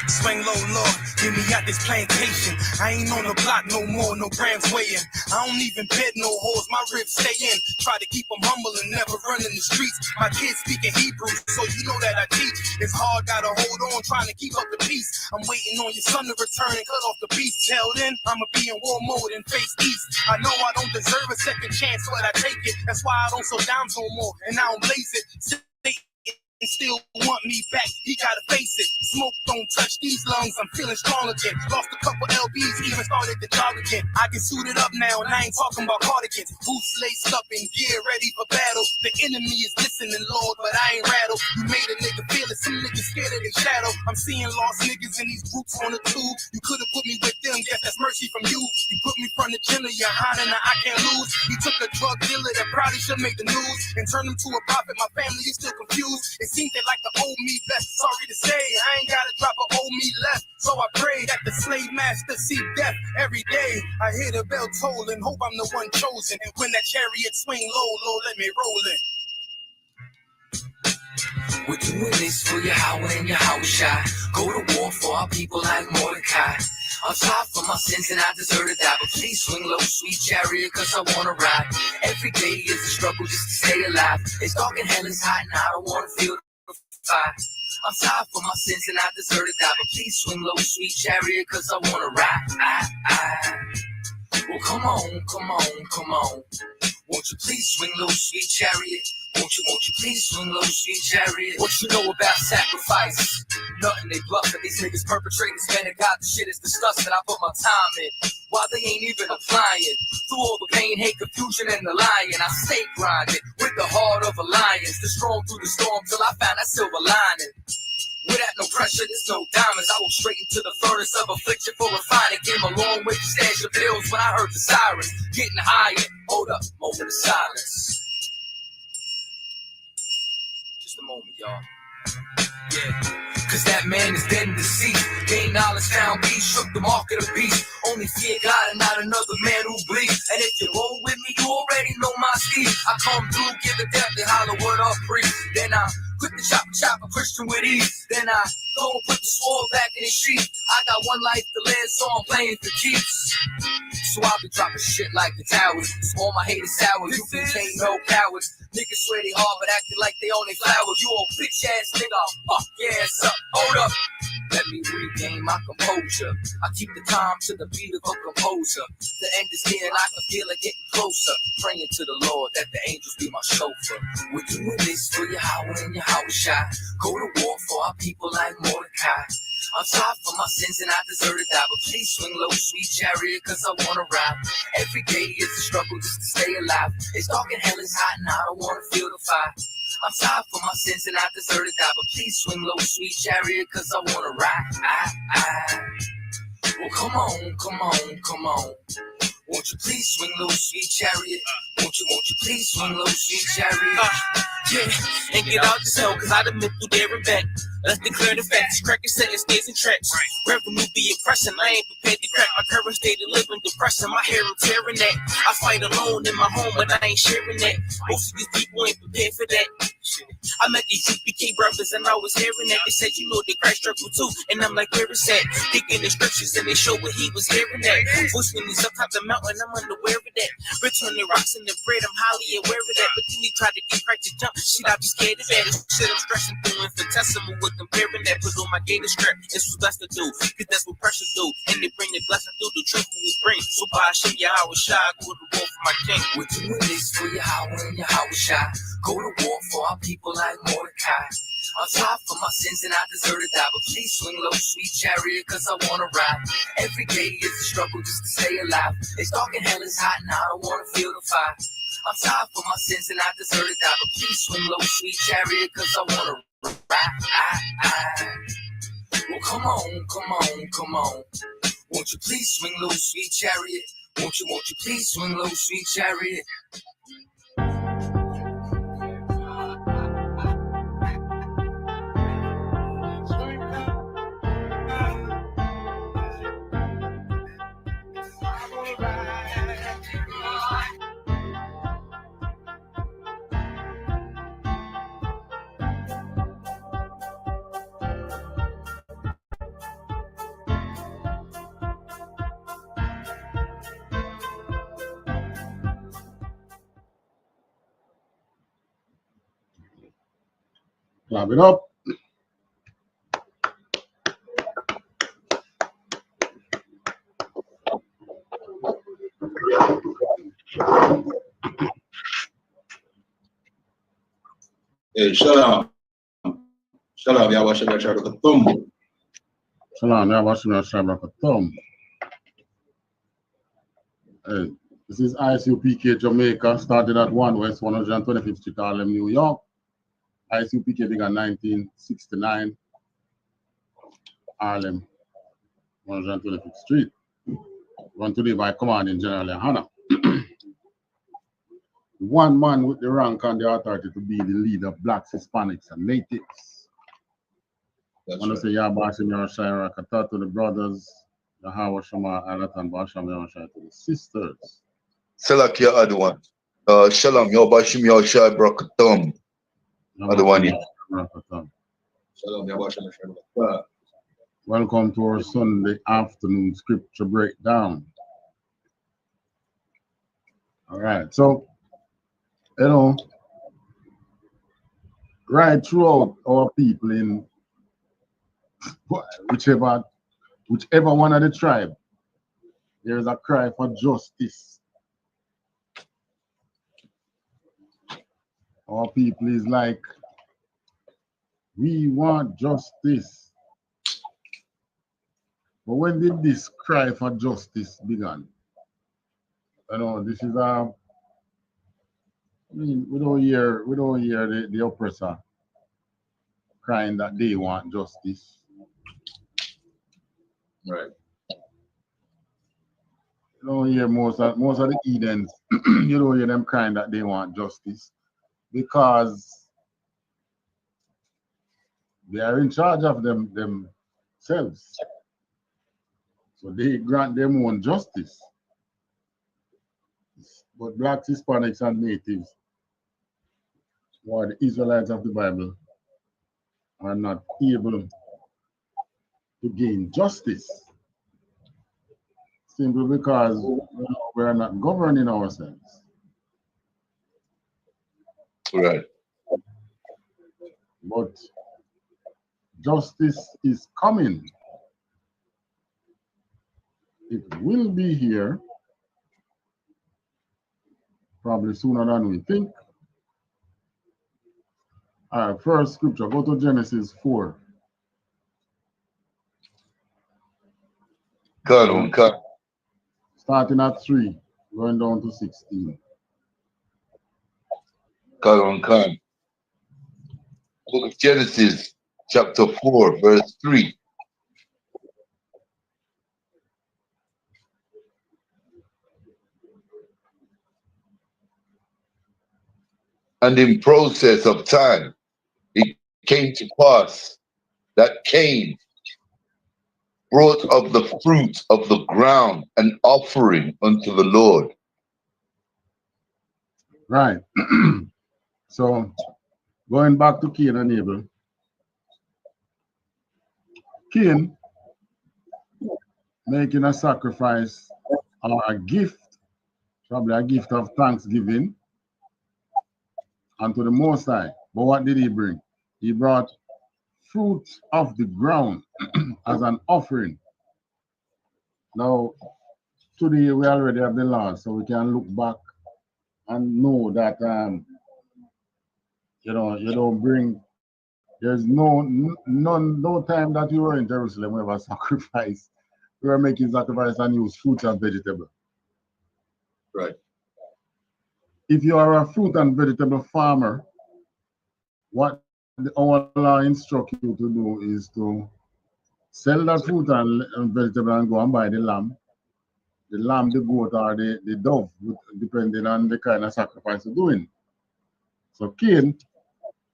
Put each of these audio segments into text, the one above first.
Swing low, Lord, get me out this plantation. I ain't on the block no more, no grams weighing. I don't even bed no hoes, my ribs stay in. Try to keep them humble and never run in the streets. My kids speaking Hebrew, so you know that I teach. It's hard, gotta hold on, trying to keep up the peace. I'm waiting on your son to return and cut off the beast. Till then, I'ma be in war mode and face east. I know I don't deserve a second chance, but I take it. That's why I don't slow down no more, and I don't blaze it. And still want me back, he gotta face it. Smoke don't touch these lungs, I'm feeling strong again. Lost a couple LBs, even started to jog again. I get suited up now, and I ain't talking about cardigans. Boots laced up and gear ready for battle. The enemy is listening, Lord, but I ain't rattled. You made a nigga feel it, some niggas scared of their shadow. I'm seeing lost niggas in these groups on the tube. You could've put me with them, guess that's mercy from you. You put me front of Jenna, YAHANNA, I can't lose. He took a drug dealer that probably should make the news and turned him to a prophet. My family is still confused. It seems they like the old me best. Sorry to say, I ain't gotta drop a old me left. So I pray that the slave master see death every day. I hear the bell toll and hope I'm the one chosen. And when that chariot swing low, Lord, let me roll it. We're doing this for Yahweh and Yahushua. Go to war for our people like Mordecai. I'm sorry for my sins and I deserve to die, but please swing low, sweet chariot, cause I wanna ride. Every day is a struggle just to stay alive. It's dark and hell is hot and I don't wanna feel the fire. I'm sorry for my sins and I deserve to die, but please swing low, sweet chariot, cause I wanna ride. Well, come on, come on, come on. Won't you please swing low, sweet chariot? Won't you please swing low, sweet chariot? What you know about sacrifice? Nothing, they bluffing. These niggas perpetrators, man of God, the shit is disgusting. I put my time in, while they ain't even applying. Through all the pain, hate, confusion, and the lying, I stay grinding with the heart of a lion. The strong through the storm till I found that silver lining. Without no pressure, there's no diamonds. I walked straight into the furnace of affliction for refining. Came a long way to stash the bills when I heard the sirens getting higher. Hold up, moment of silence. Just a moment, y'all. Yeah, cause that man is dead in deceit. Gain knowledge, found peace, shook the mark of the beast. Only fear God and not another man who bleeds. And if you roll with me, you already know my speed. I come through, give a death, and holler what up, priest. Then I quit the chop a Christian with ease. Then I go and put the sword back in the sheath. I got one life to live, so I'm playing for keeps. So I'll be dropping shit like the towers. All my haters sour, you became no cowards. Niggas swear they hard, but acting like they own they flowers. You old bitch ass nigga, I'll fuck your ass up. Hold up, let me regain my composure. I keep the time to the beat of a composer. The end is near and I can feel it getting closer. Praying to the Lord that the angels be my chauffeur. We're doing this for Yahweh and Yahushua. Go to war for our people like Mordecai. I'm sorry for my sins and I deserve to die, but please swing low, sweet chariot, cause I wanna ride. Every day is a struggle just to stay alive. It's dark and hell is hot and I don't wanna feel the fire. I'm sorry for my sins and I deserve to die, but please swing low, sweet chariot, cause I wanna ride. Well, come on, come on, come on. Won't you please swing low, sweet chariot? Won't you please swing low, sweet chariot? Yeah, and get out this hell, cause I done been through there and back. Let's declare the facts, cracking setting stays in tracks. Revenue be oppression, I ain't prepared to crack. My current state of living depression, my hair I'm tearing that. I fight alone in my home, but I ain't sharing that. Most of these people ain't prepared for that. I met these ISUPK brothers and I was hearing that. They said, you know, they Christ struggle too. And I'm like, where is that? Thinking the scriptures and they show what he was hearing that. Voice when he's up top the mountain, I'm unaware of that. Return the rocks and the bread, I'm highly aware of that. But then he tried to get Christ to jump. Shit, I be scared of that. Shit, I'm stressing through infinitesimal with comparing that. Put on my gator strap, it's what's best to do. Cause that's what pressure do. And they bring the blessing through the truth we bring. So by Hashem, Yahawashi, go to war for my king. We're doing this for Yahweh and Yahushua. Go to war for our people like Mordecai. I'm sorry for my sins and I deserve to die, but please swing low, sweet chariot, cause I wanna ride. Every day is a struggle just to stay alive. It's dark and hell is hot and I don't wanna feel the fire. I'm sorry for my sins and I deserve to die, but please swing low, sweet chariot, cause I wanna ride. Well, come on, come on, come on. Won't you please swing low, sweet chariot? Won't you please swing low, sweet chariot? Clap it up. Hey, Shalom. Shalom, y'all watching that chart with a thumb. Shalom, y'all watching that chart with a thumb. Hey, this is ISUPK Jamaica, started at 1 West 125th Street, Harlem, New York. ISUPK began 1969, Harlem, 125th Street. Run today by commanding General YAHANNA. One man with the rank and the authority to be the leader of blacks, Hispanics, and natives. I want to say Yabashim Yarashai Rakata to the brothers, Yahawa Shama Alatan Basham Yarashai to the sisters. Salakia Adwan. Shalom, Yabashim Yarashai Brakatum. Adwani. Shalom, Yabashim Yarashai. Welcome to our Sunday afternoon scripture breakdown. All right, so you know, right throughout our people in whichever one of the tribe, there is a cry for justice. Our people is like, we want justice. But when did this cry for justice begin? You know, this is I mean, we don't hear the oppressor crying that they want justice. Right. You don't hear most of the Edens, you don't hear them crying that they want justice because they are in charge of themselves. So they grant them own justice. But blacks, Hispanics, and natives, who are the Israelites of the Bible, are not able to gain justice. Simply because we are not governing ourselves. Right. But justice is coming. It will be here probably sooner than we think. All right, first scripture, go to Genesis 4. Cut. Starting at 3, going down to 16. Cut. Book of Genesis, chapter 4, verse 3. And in process of time, it came to pass that Cain brought of the fruit of the ground an offering unto the Lord. Right. So, going back to Cain and Abel. Cain making a sacrifice or a gift, probably a gift of thanksgiving unto the Most High. But what did he bring? He brought fruit of the ground as an offering. Now, today we already have the law, so we can look back and know that you don't bring. There's no time that you were in Jerusalem we ever sacrifice. We were making sacrifice and use fruits and vegetables. Right. If you are a fruit and vegetable farmer, what our law instructs you to do is to sell that fruit and vegetable and go and buy the lamb, the goat, or the dove, depending on the kind of sacrifice you're doing. So Cain,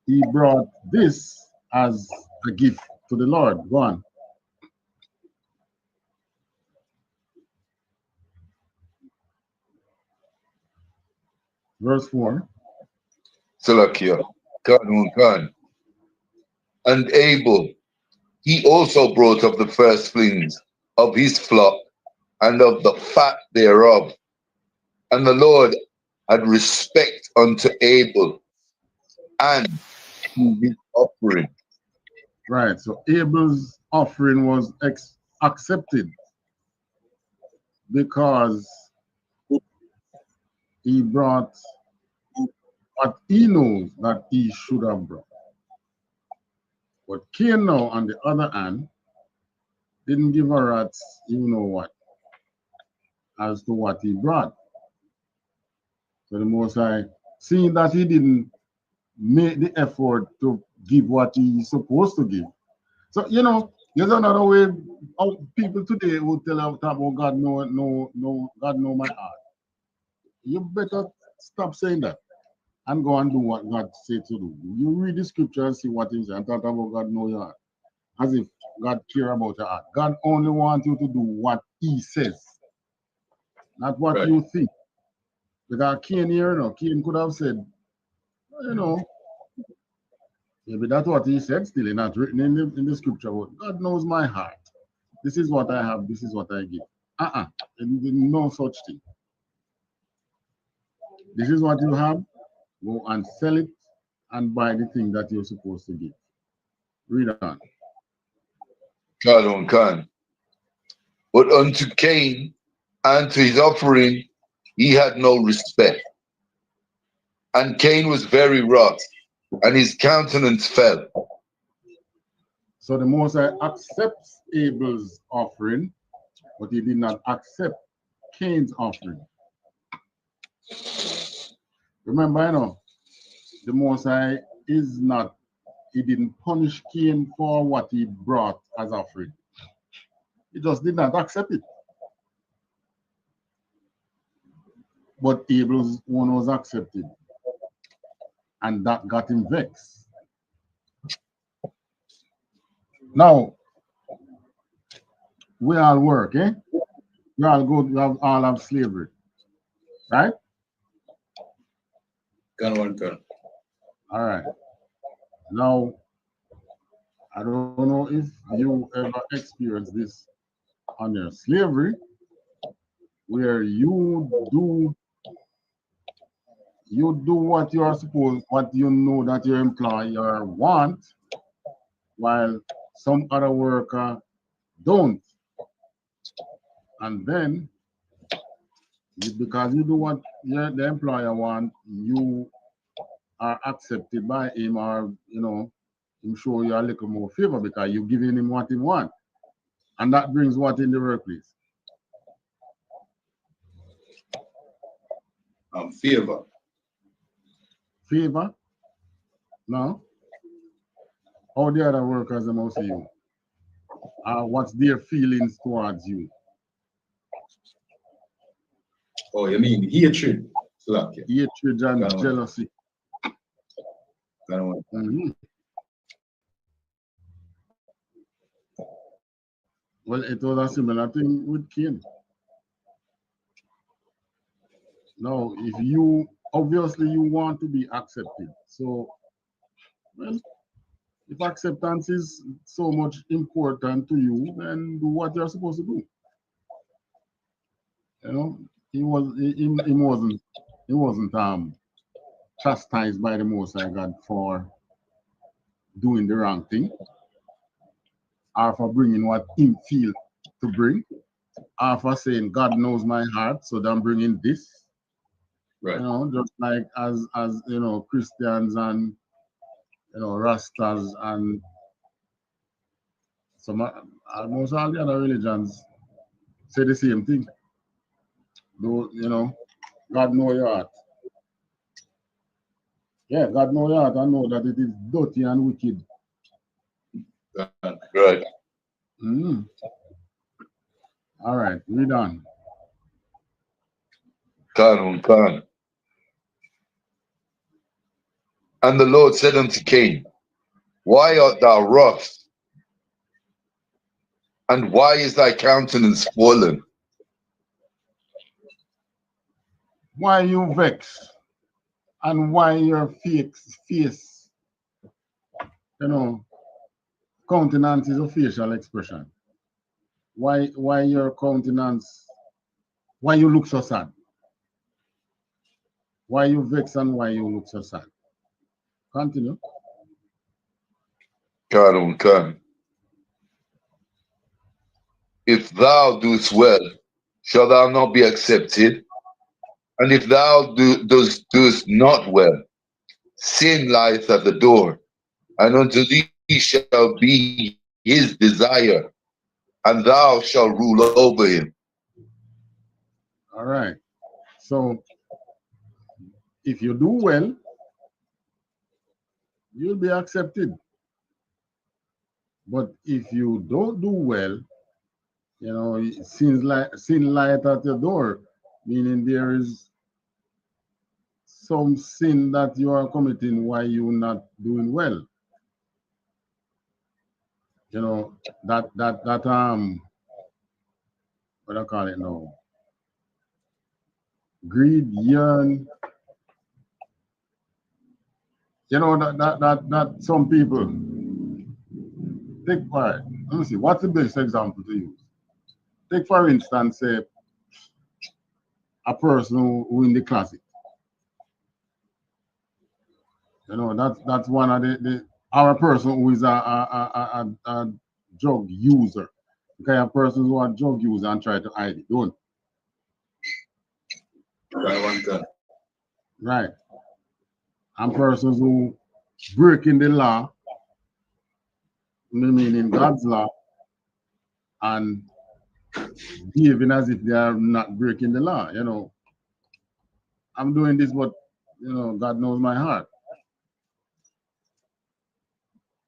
he brought this as a gift to the Lord. Go on. Verse 4. Salakia. Cut. And Abel, he also brought of the firstlings of his flock and of the fat thereof. And the Lord had respect unto Abel and to his offering. Right. So Abel's offering was accepted because he brought what he knows that he should have brought. But Cain now, on the other hand, didn't give a rat's you know what as to what he brought. So the Most High, seeing that he didn't make the effort to give what he's supposed to give. So there's another way people today will talk about God God know my heart. You better stop saying that and go and do what God said to do. You read the scripture and see what he says and talk about God know your heart. As if God care about your heart. God only wants you to do what he says, not what you think. Because Cain here, Cain could have said, maybe that's what he said, still not written in the scripture. But God knows my heart. This is what I have, this is what I give. No such thing. This is what you have, go and sell it and buy the thing that you're supposed to give. Read on. Can. But unto Cain and to his offering he had no respect. And Cain was very wroth, and his countenance fell. So the Most High accepts Abel's offering, but he did not accept Cain's offering. Remember, the Most High he didn't punish Cain for what he brought as offering. He just did not accept it. But Abel's one was accepted. And that got him vexed. Now, we all work, eh? We all go, all have slavery. Right? Turn. All right. Now, I don't know if you ever experienced this on your slavery, where you do what you are supposed, what you know that your employer wants, while some other worker don't. And then, because you do what the employer wants, you are accepted by him, or him show you a little more favor because you're giving him what he wants. And that brings what in the workplace? Favor. Favor? No. How the other workers must see you? What's their feelings towards you? Oh, you mean hatred? Hatred and jealousy. Well, it was a similar thing with Cain. Now, if you obviously you want to be accepted, so well, if acceptance is so much important to you, then do what you're supposed to do. He wasn't chastised by the Most High God for doing the wrong thing, or for bringing what he feel to bring, or for saying God knows my heart, so I'm bringing this. Right. Just like as Christians and Rastas and almost all the other religions say the same thing. Though God know your heart. Yeah, God know your heart and know that it is dirty and wicked. Right. All right, read on. Can. And the Lord said unto Cain, why art thou wroth? And why is thy countenance fallen? Why you vex? And why your face, countenance is a facial expression. Why your countenance, why you look so sad? Why you vex and why you look so sad? Continue. Kan. If thou doest well, shall thou not be accepted? And if thou doest not well, sin lieth at the door, and unto thee shall be his desire, and thou shalt rule over him. All right. So if you do well, you'll be accepted. But if you don't do well, you know, sin lieth at your door, meaning there is some sin that you are committing while you're not doing well. You know, that what I call it now, greed, yearn. You know, that some people take part. Let me see, what's the best example to use? Take for instance, say a person who in the closet. You know, that's one of our person who is a drug user. The kind of person who are drug user and try to hide it, don't. Right. And persons who breaking the law, meaning God's law, and behaving as if they are not breaking the law. You know, I'm doing this, but you know, God knows my heart.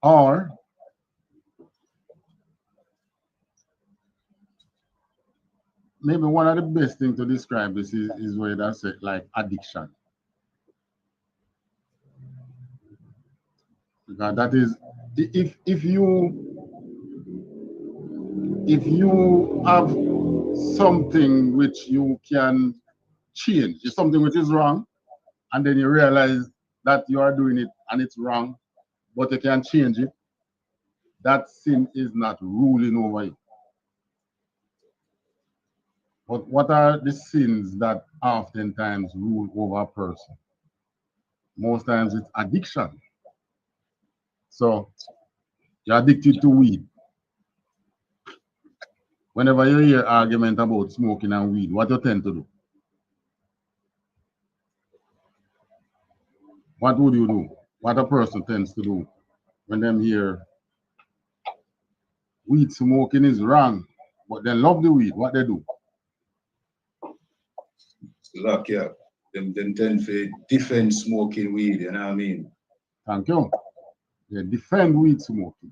Or maybe one of the best things to describe this is where that's it, like addiction. Because that is, if you have something which you can change, it's something which is wrong, and then you realize that you are doing it and it's wrong, but you can change it, that sin is not ruling over you. But what are the sins that oftentimes rule over a person? Most times it's addiction. So you're addicted to weed. Whenever you hear argument about smoking and weed, what you tend to do? What would you do? What a person tends to do when them hear weed smoking is wrong, but they love the weed, what they do? Look, yeah. Them tend to defend smoking weed, you know what I mean? Thank you. They defend weed smoking.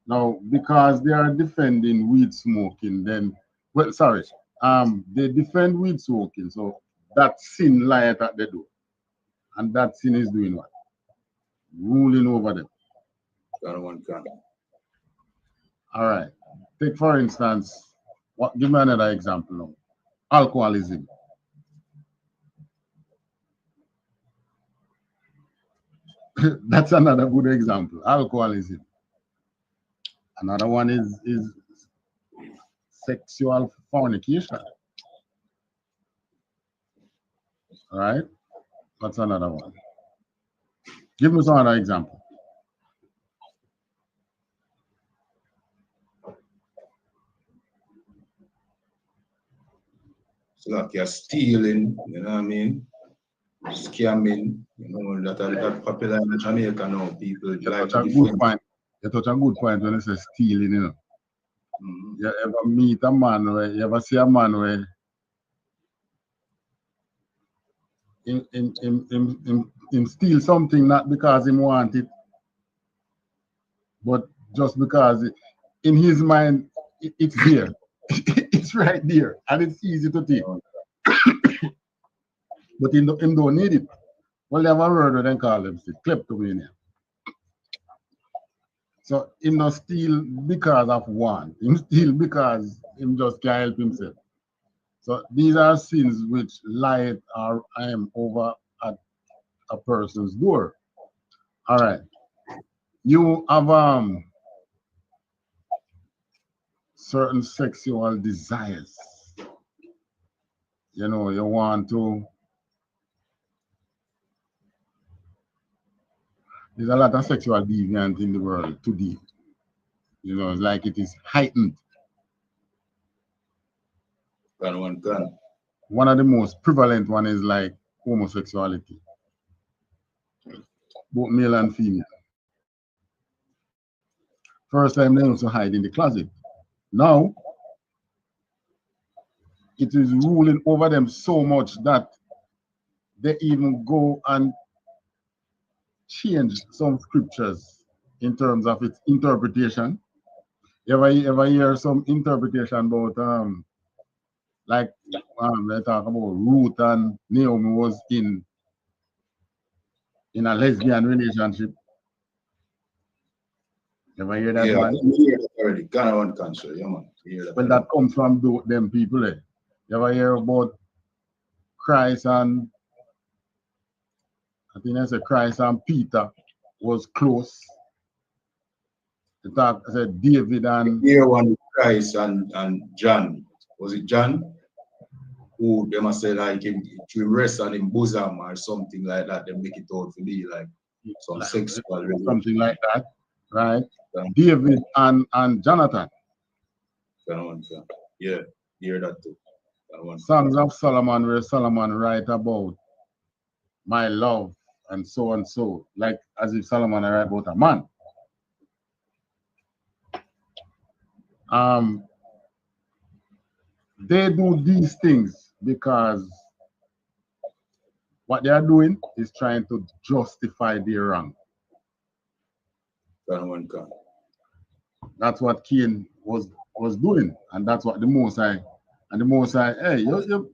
Now, because they are defending weed smoking, then, well, sorry, they defend weed smoking, so that sin lieth at the door. And that sin is doing what? Ruling over them. All right. Take, for instance, give me another example now. Alcoholism. That's another good example. Alcoholism. Another one is sexual fornication. All right. That's another one. Give me some other example. So like you're stealing, you know what I mean? Scamming, you know, that popular in Jamaica now. People like to defend. You touch a good point when you say stealing, you know. You ever meet a man where you ever see a man where him steal something not because he want it, but just because in his mind it's there. It's right there and it's easy to take. But him don't need it. Well, they have a word they call them kleptomania. So him not steal because of want. Him steal because him just can't help himself. So these are sins which lie or I am over at a person's door. All right. You have certain sexual desires. You know, you want to There's a lot of sexual deviance in the world today. You know, it's like it is heightened. One of the most prevalent one is like homosexuality, both male and female. First time they used to hide in the closet. Now, it is ruling over them so much that they even go and change some scriptures in terms of its interpretation. You ever hear some interpretation about they talk about Ruth and Naomi was in a lesbian relationship? You ever hear that? Yeah, one? hear that already. Ghana one country, yeah, man. Well, that comes from them people. You ever hear about Christ and I think I said Christ and Peter was close. The talk I said David and here one Christ and John. Was it John? Who they must say like him to rest on him bosom or something like that. They make it out to be like some like, sexual something like that, right? David and Jonathan. Yeah, hear that too. Songs of Solomon, where Solomon write about my love and so, like as if Solomon write about a man. They do these things because what they are doing is trying to justify their wrong. That's what Cain was doing, and that's what the Most High, and the Most High, the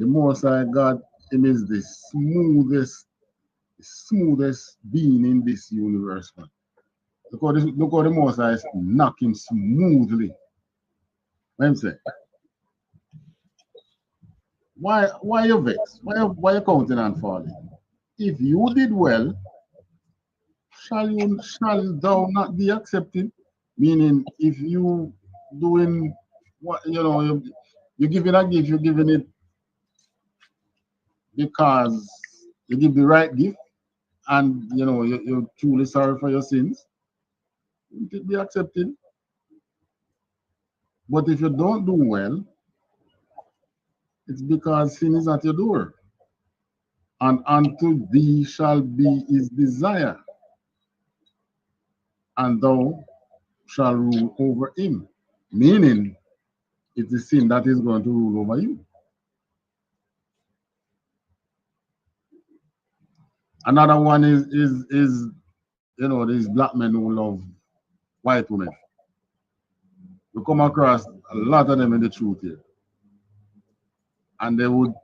Most High God, him is the smoothest being in this universe, man. Look how the Most High is knocking smoothly. Let him say, why you vexed? Why you counting and falling? If you did well, shall thou not be accepted? Meaning, if you doing what you're giving a gift, you're giving it because you give the right gift, and you're truly sorry for your sins, it be accepted. But if you don't do well, it's because sin is at your door. And unto thee shall be his desire, and thou shall rule over him. Meaning, it's the sin that is going to rule over you. Another one is these black men who love white women. We come across a lot of them in the truth here. And they would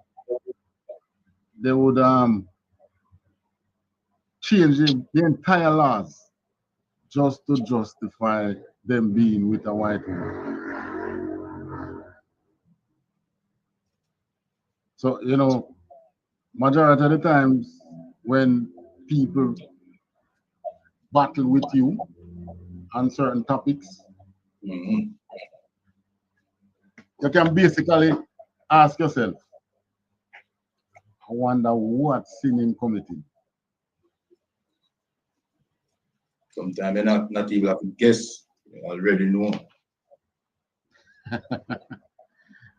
change the entire laws just to justify them being with a white woman. So, majority of the times when people battle with you on certain topics, you can basically ask yourself, I wonder what sin in committing. Sometimes you're not even have to guess, you already know.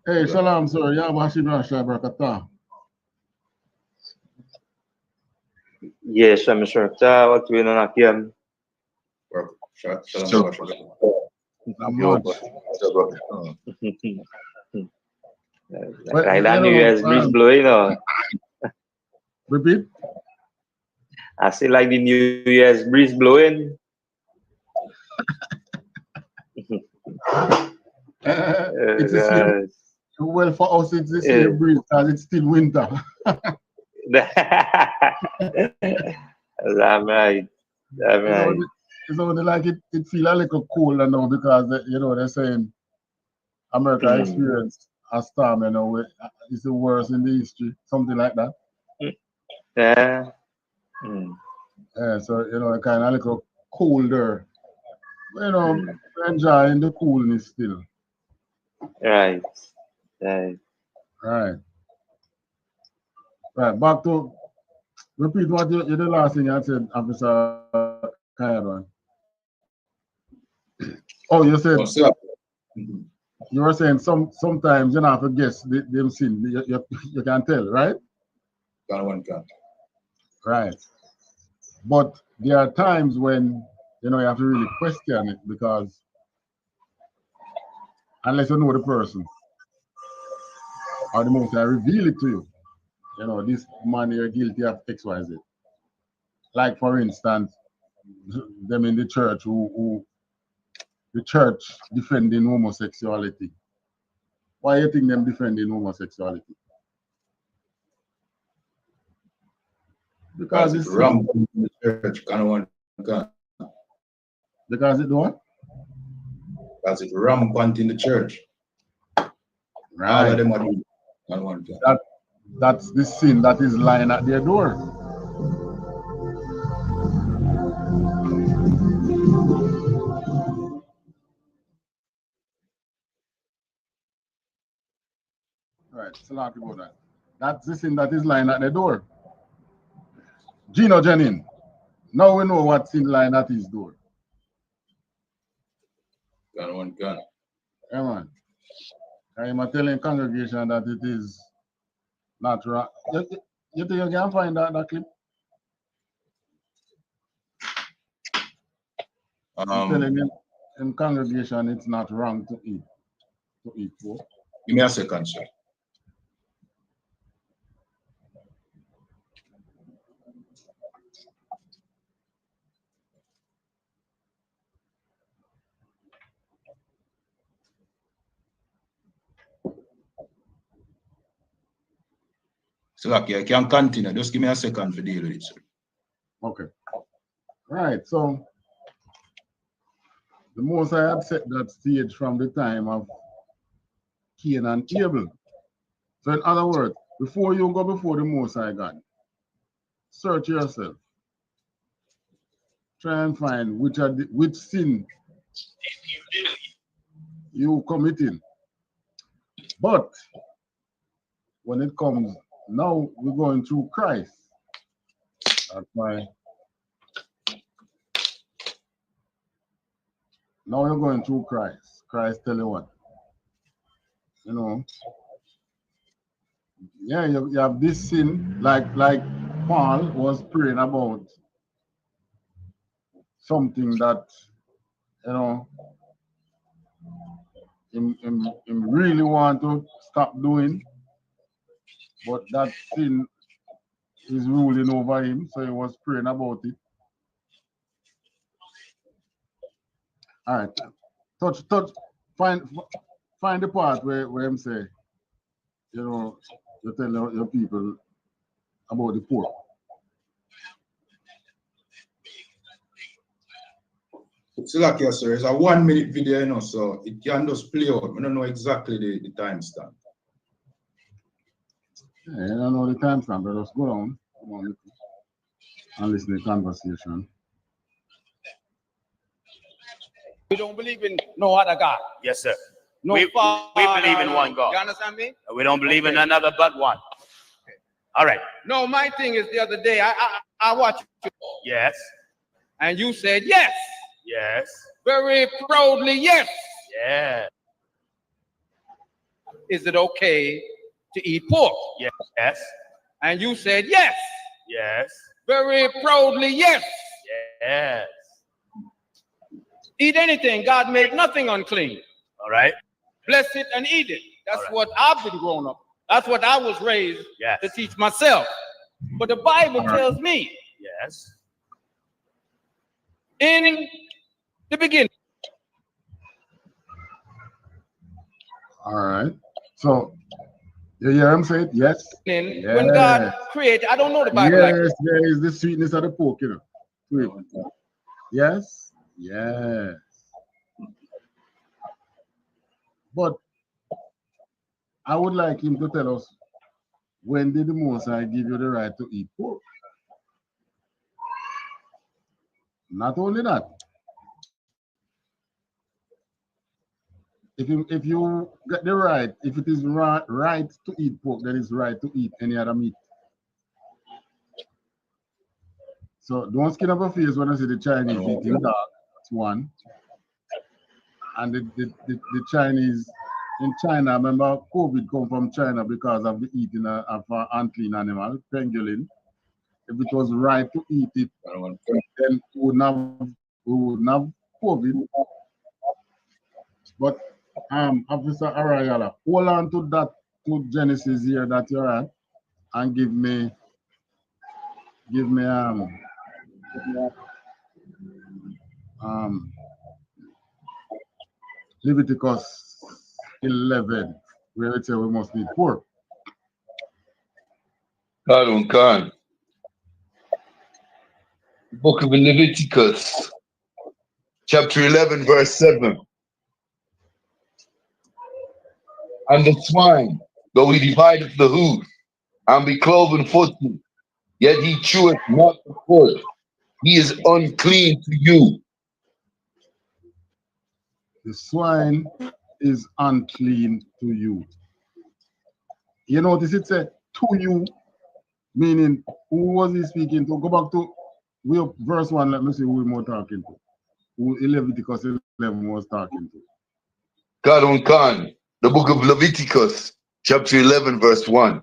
Hey, Shalom, sir. Barakatah. Yes, I'm sure. What we know again. Like that new US breeze blowing, or repeat. I see like the new US breeze blowing. It's a same, well, for us it's the same breeze because it's still winter. That's right. That's right. It's only like it feels a little colder now because they're saying America experienced a storm, it's the worst in the history, something like that. Yeah. Yeah, so it kind of a little colder. Enjoying the coolness still. Right. Right. Right. Right. Back to Repeat what you the last thing you said, Officer Kayadwan. Oh, you said you were saying sometimes you have to guess them sin. You can tell, right? One can. Right. But there are times when you have to really question it, because unless you know the person or the most I reveal it to you, this man you're guilty of XYZ. Like for instance, them in the church who the church defending homosexuality. Why you think them defending homosexuality? Because it's rampant in the church. Because it what? Because it's rampant in the church. Right. All of them are doing one can. That's the sin that is lying at their door. Right, so a lot about that. That's the sin that is lying at the door. Gino Jennings, now we know what sin lying at his door. One can. Yeah, man. I'm telling congregation that it is not wrong. You think you can find that clip? I'm telling him in congregation it's not wrong to eat pork. Give me a second, sir. So okay, I can continue. Just give me a second to deal with it, sir. Okay. Right. So the Most High had set that stage from the time of Cain and Abel. So in other words, before you go before the Most High God, search yourself. Try and find which sin you committing. But when it comes, now we're going through Christ. That's why. Now you're going through Christ. Christ tell you what? Yeah, you have this sin, like Paul was praying about something that, him really want to stop doing, but that sin is ruling over him, so he was praying about it. All right, touch, find the part where him say, you tell your people about the pork. It's like, yes, sir. It's a 1 minute video, so it can just play out. I don't know exactly the timestamp. Yeah, I don't know the timestamp, but just go on and listen to the conversation. We don't believe in no other God. Yes, sir. No we Father, believe in one God. You understand me? We don't believe in another but one. Okay. All right. No, my thing is the other day, I watched you. Yes. And you said yes. Yes. Very proudly, yes. Yeah. Is it okay to eat pork? Yes. And you said yes. Yes. Very proudly, yes. Yes. Eat anything. God made nothing unclean. All right. Bless it and eat it. That's what I've been growing up. That's what I was raised to teach myself. But the Bible tells me. Yes. In the beginning. All right. So you hear him say it? Yes. When God created, I don't know the Bible. Yes, there is the sweetness of the pork, Sweet. Yes. Yes. But I would like him to tell us, when did the Most High give you the right to eat pork? Not only that, if you get the right, if it is right to eat pork, then it's right to eat any other meat. So don't skin up your face when I see the Chinese eating dog. That's one. And the Chinese in China, remember COVID come from China because of the eating of an unclean animal, pangolin. If it was right to eat it, then we wouldn't have COVID. But Officer Arayala, hold on to that, to Genesis here that you're at, and give me Leviticus 11, where it says we must eat pork. Khan. Book of Leviticus, chapter 11, verse 7. And the swine, though he divideth the hoof, and be cloven footed, yet he cheweth not the foot, he is unclean to you. The swine is unclean to you. You notice it said to you, meaning who was he speaking to? Go back to verse 1, let me see who we're more talking to. Who Leviticus 11 was talking to. Khan, the book of Leviticus, chapter 11, verse 1.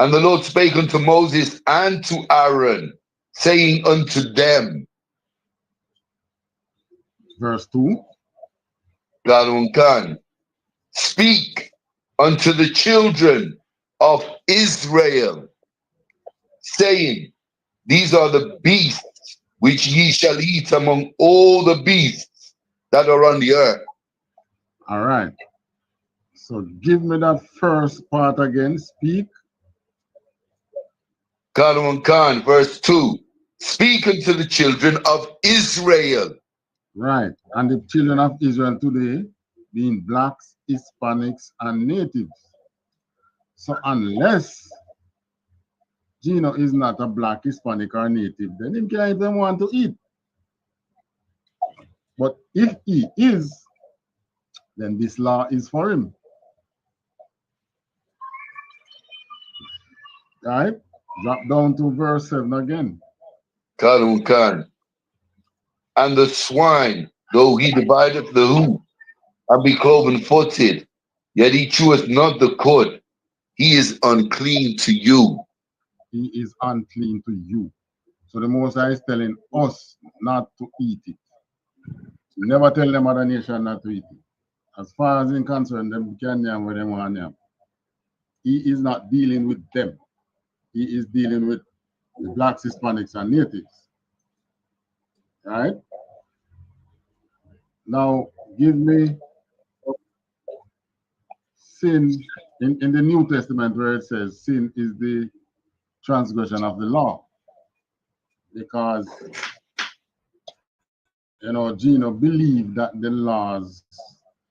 And the Lord spake unto Moses and to Aaron, saying unto them. Verse 2. Khan, speak unto the children of Israel, saying, these are the beasts which ye shall eat among all the beasts that are on the earth. All right. So give me that first part again. Speak. Khan, verse 2. Speak unto the children of Israel. Right. And the children of Israel today being blacks, Hispanics, and natives. So unless Gino is not a black, Hispanic, or native, then he can't even want to eat. But if he is, then this law is for him. Right? Drop down to verse 7 again. Khan. And the swine, though he divideth the hoof, and be cloven footed, yet he cheweth not the cud, he is unclean to you. He is unclean to you. So the Most High is telling us not to eat it. Never tell them other nation not to eat it. As far as in concern, them can name where they want name. He is not dealing with them. He is dealing with the blacks, Hispanics, and natives. Right? Now, give me sin in the New Testament where it says sin is the transgression of the law. Because, you know, Gino believed that the laws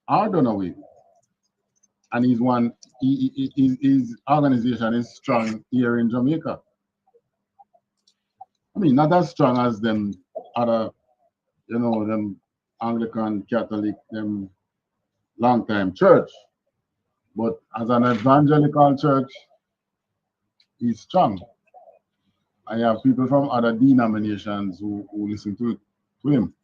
are done away. And his organization is strong here in Jamaica. I mean, not as strong as them other, you know, them Anglican, Catholic, them long-time church. But as an evangelical church, he's strong. I have people from other denominations who listen to him.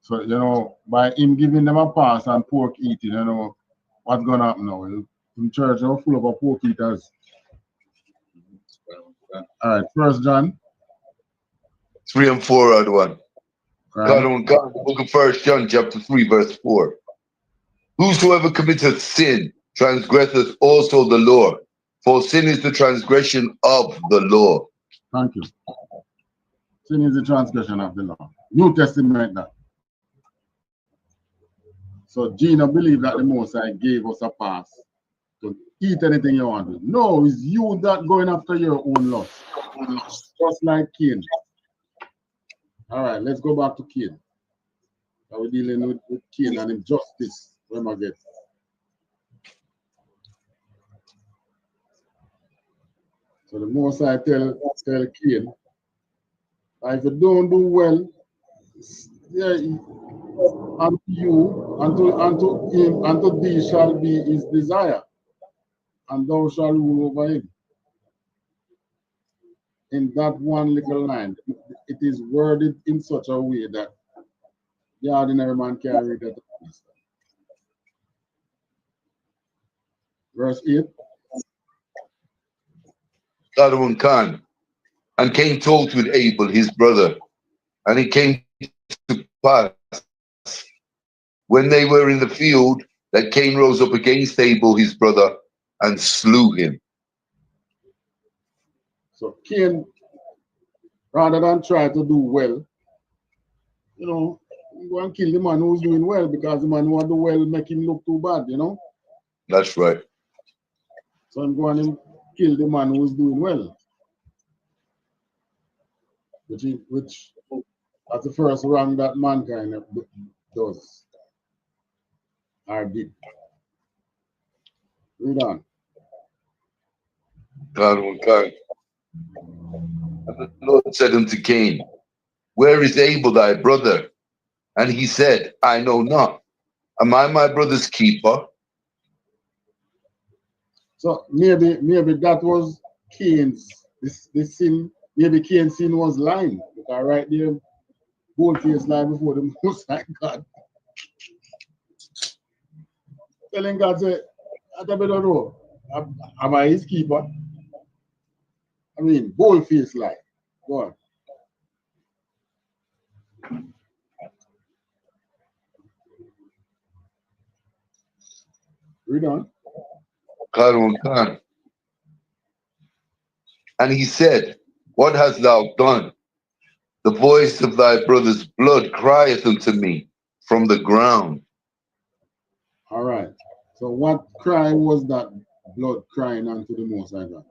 So, you know, by him giving them a pass on pork eating, you know, what's going to happen now? In church, they're full of pork eaters. All right, 1 John 3 and 4 are the one. Right. God, the book of 1 John, chapter 3, verse 4. Whosoever committeth sin transgresseth also the law, for sin is the transgression of the law. Thank you. Sin is the transgression of the law. New Testament that. So Gino believed that the Most High gave us a pass to eat anything you want to. No, it's you that going after your own lust. Just like Cain. All right, let's go back to Cain. Now we're dealing with Cain and injustice. When I get. So the Most High tell Cain, if you don't do well, yeah, unto you, unto him, unto thee shall be his desire, and thou shalt rule over him. in that one little line, it is worded in such a way that the ordinary man can read it. Verse 8. Solomon Khan, and Cain talked with Abel his brother, and it came to pass when they were in the field that Cain rose up against Abel his brother and slew him. So Cain, rather than try to do well, you know, go and kill the man who's doing well, because the man who do well make him look too bad, you know. That's right. So I'm going to kill the man who's doing well. Which that's the first wrong that mankind does or did. Read on. Solomon Khan. And the Lord said unto Cain, where is Abel thy brother? And he said, I know not. Am I my brother's keeper? So maybe that was Cain's this sin. Maybe Cain's sin was lying. Because right there, bold-faced lie before the Most High God. Telling God, say, I don't know. Am I his keeper? I mean, bold-faced lie. Go on. Read on. Solomon Khan. And he said, what hast thou done? The voice of thy brother's blood crieth unto me from the ground. All right. So what cry was that blood crying unto the Most High God?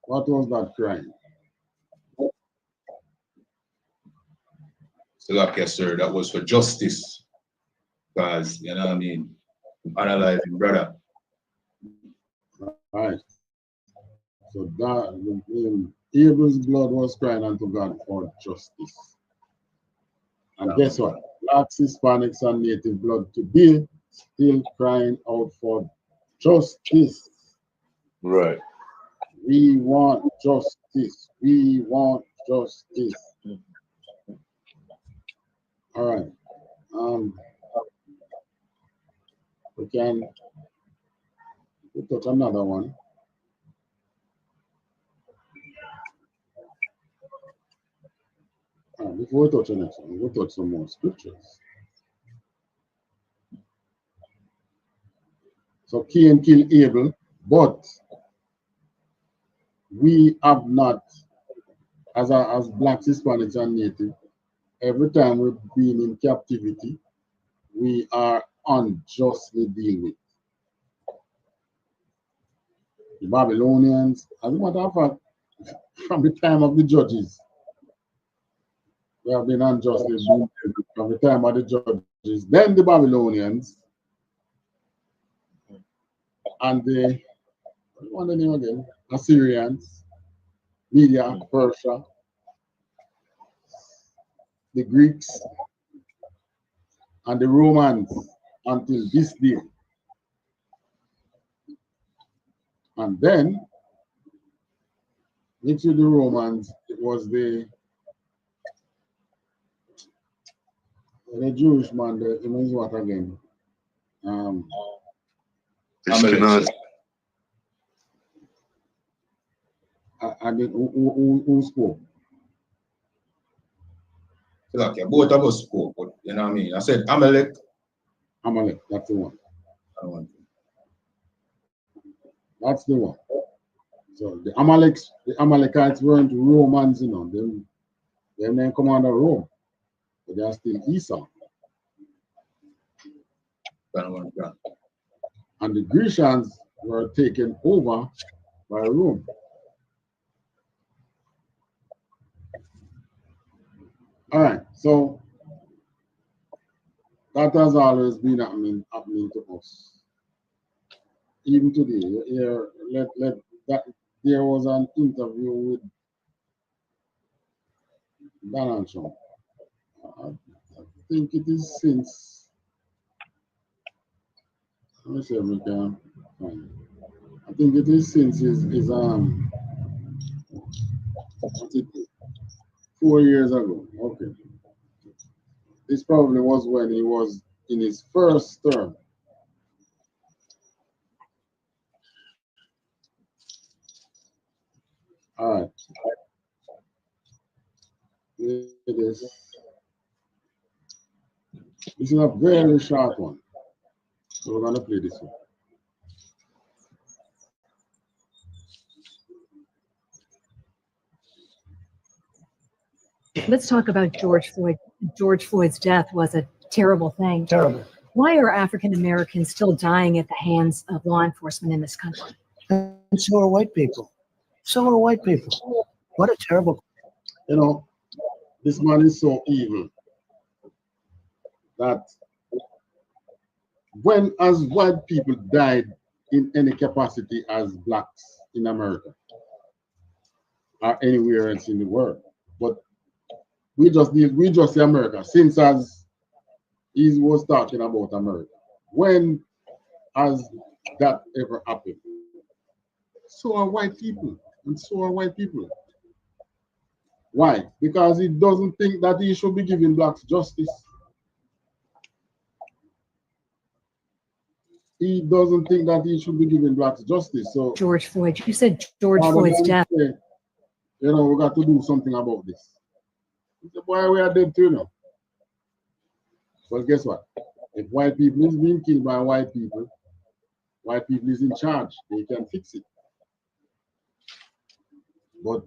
What was that crying? So like I sir, that was for justice. Because, you know what I mean, analyzing brother. Right. So that Abel's blood was crying unto God for justice. And guess what? Blacks, Hispanics, and native blood today still crying out for justice. Right. We want justice. We want justice. All right. We can touch another one. Before we touch the next one, we'll touch some more scriptures. So Cain killed Abel, but we have not, as blacks, Hispanics, and native, every time we've been in captivity, we are unjustly dealt with. The Babylonians, as a matter of fact, from the time of the judges, we have been unjustly dealt with from the time of the judges. Then the Babylonians and the, what's the name again? Assyrians, Media, Persia, the Greeks, and the Romans until this day. And then, next to the Romans, it was the Jewish man, the means what again? Who spoke? Like, yeah, both of us spoke, but you know what I mean? I said Amalek. Amalek, that's the one. That's the one. So the Amalekites weren't Romans, you know. They didn't come under Rome, but they are still Esau. And the Grecians were taken over by Rome. All right, so that has always been happening to us. Even today, there was an interview with Donald Trump. I think it is since Let me see if we can find it. I think it is since is what's it, 4 years ago. Okay. This probably was when he was in his first term. All right. It is. This is a very short one. So we're going to play this one. Let's talk about George Floyd. George Floyd's death was a terrible thing. Terrible. Why are African Americans still dying at the hands of law enforcement in this country? And so are white people. So are white people. What a terrible. You know, this man is so evil that when as white people died in any capacity as blacks in America or anywhere else in the world, but we just say America since as he was talking about America. When has that ever happened? So are white people, and so are white people. Why? Because he doesn't think that he should be giving blacks justice. He doesn't think that he should be giving blacks justice. So George Floyd, you said George Floyd's death. You know, we got to do something about this. He said, boy, we are dead too now. Well, guess what? If white people is being killed by white people is in charge. They can fix it. But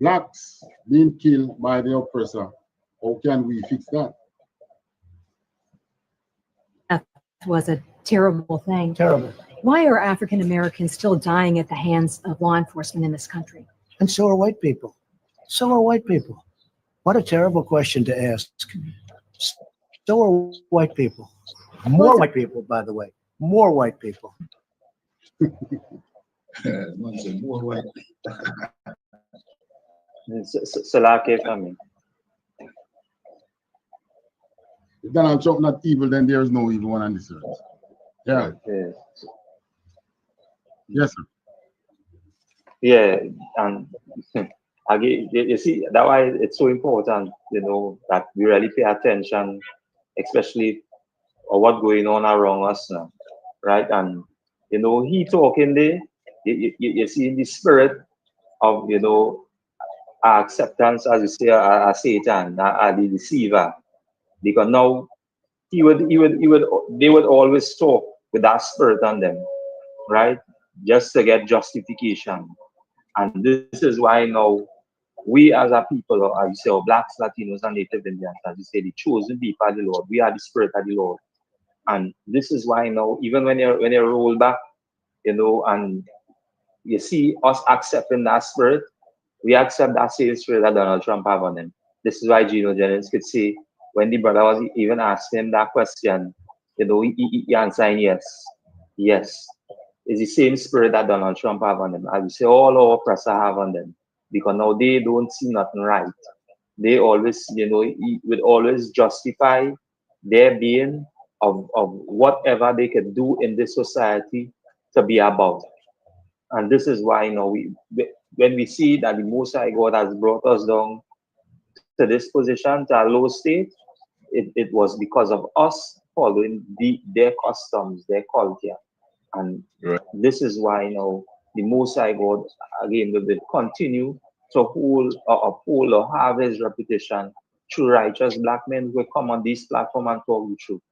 blacks being killed by the oppressor, how can we fix that? That was a terrible thing. Terrible. Why are African Americans still dying at the hands of law enforcement in this country? And so are white people. So are white people. What a terrible question to ask. So are white people. More white people, by the way. More white people. More white. Salake for me. If Donald Trump not evil, then there is no evil one on this earth. Yeah. Yes. Yes, sir. Yeah, and again, you see, that's why it's so important, you know, that we really pay attention, especially on what's going on around us now, right? And, you know, he talking there, you see in the spirit of, you know, our acceptance, as you say, Satan, the deceiver, because now they would always talk with that spirit on them, right? Just to get justification. And this is why now we as a people, or as you say, blacks, Latinos, and Native Indians, as you say, the chosen people of the Lord, we are the spirit of the Lord. And this is why now, even when you roll back, you know, and you see us accepting that spirit, we accept that same spirit that Donald Trump have on him. This is why Gino Jennings could say, when the brother was even asking him that question, you know, he answered yes. Yes. It's the same spirit that Donald Trump have on them. As you say, all our oppressors have on them. Because now they don't see nothing right. They always, you know, would always justify their being of whatever they can do in this society to be about. And this is why, you know, when we see that the Most High God has brought us down to this position, to a low state, it was because of us following their customs, their culture. And this is why, you know, the Most High God, again, will continue to uphold or have his reputation through righteous black men who will come on this platform and talk the truth.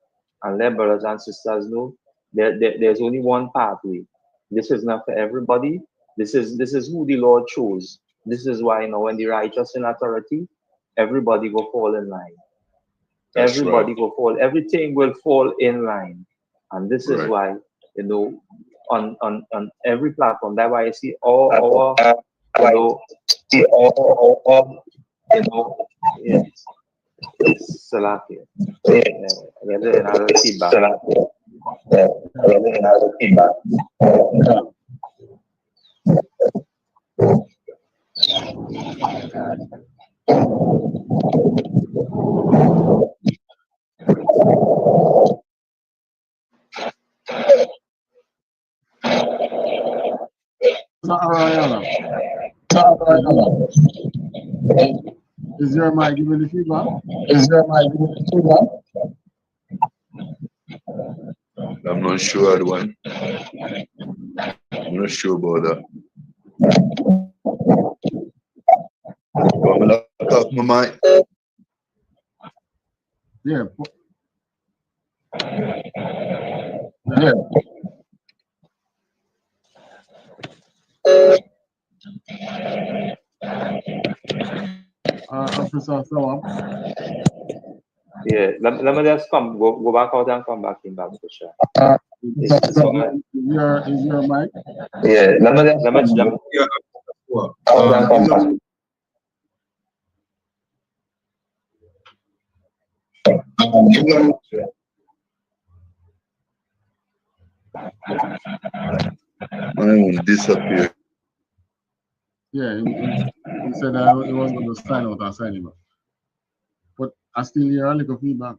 And let brothers and sisters know there's only one pathway. This is not for everybody. This is who the Lord chose. This is why, you know, when the righteous in authority, everybody will fall in line. Everybody will fall. Everything will fall in line. And this is why, you know, on every platform, that's why I see all our, you know, yes. Salaki. Another feedback. Another feedback. Is your mic giving the feedback? I'm not sure, one. I'm not sure about that. I'm laptop, my mic. Yeah. Officer Thawam. Yeah, let me just go back out and come back in back to share. Is your mic? Yeah, let me Mine will disappear. Yeah, he said that he was going to sign out and sign him up. But I still hear a little feedback.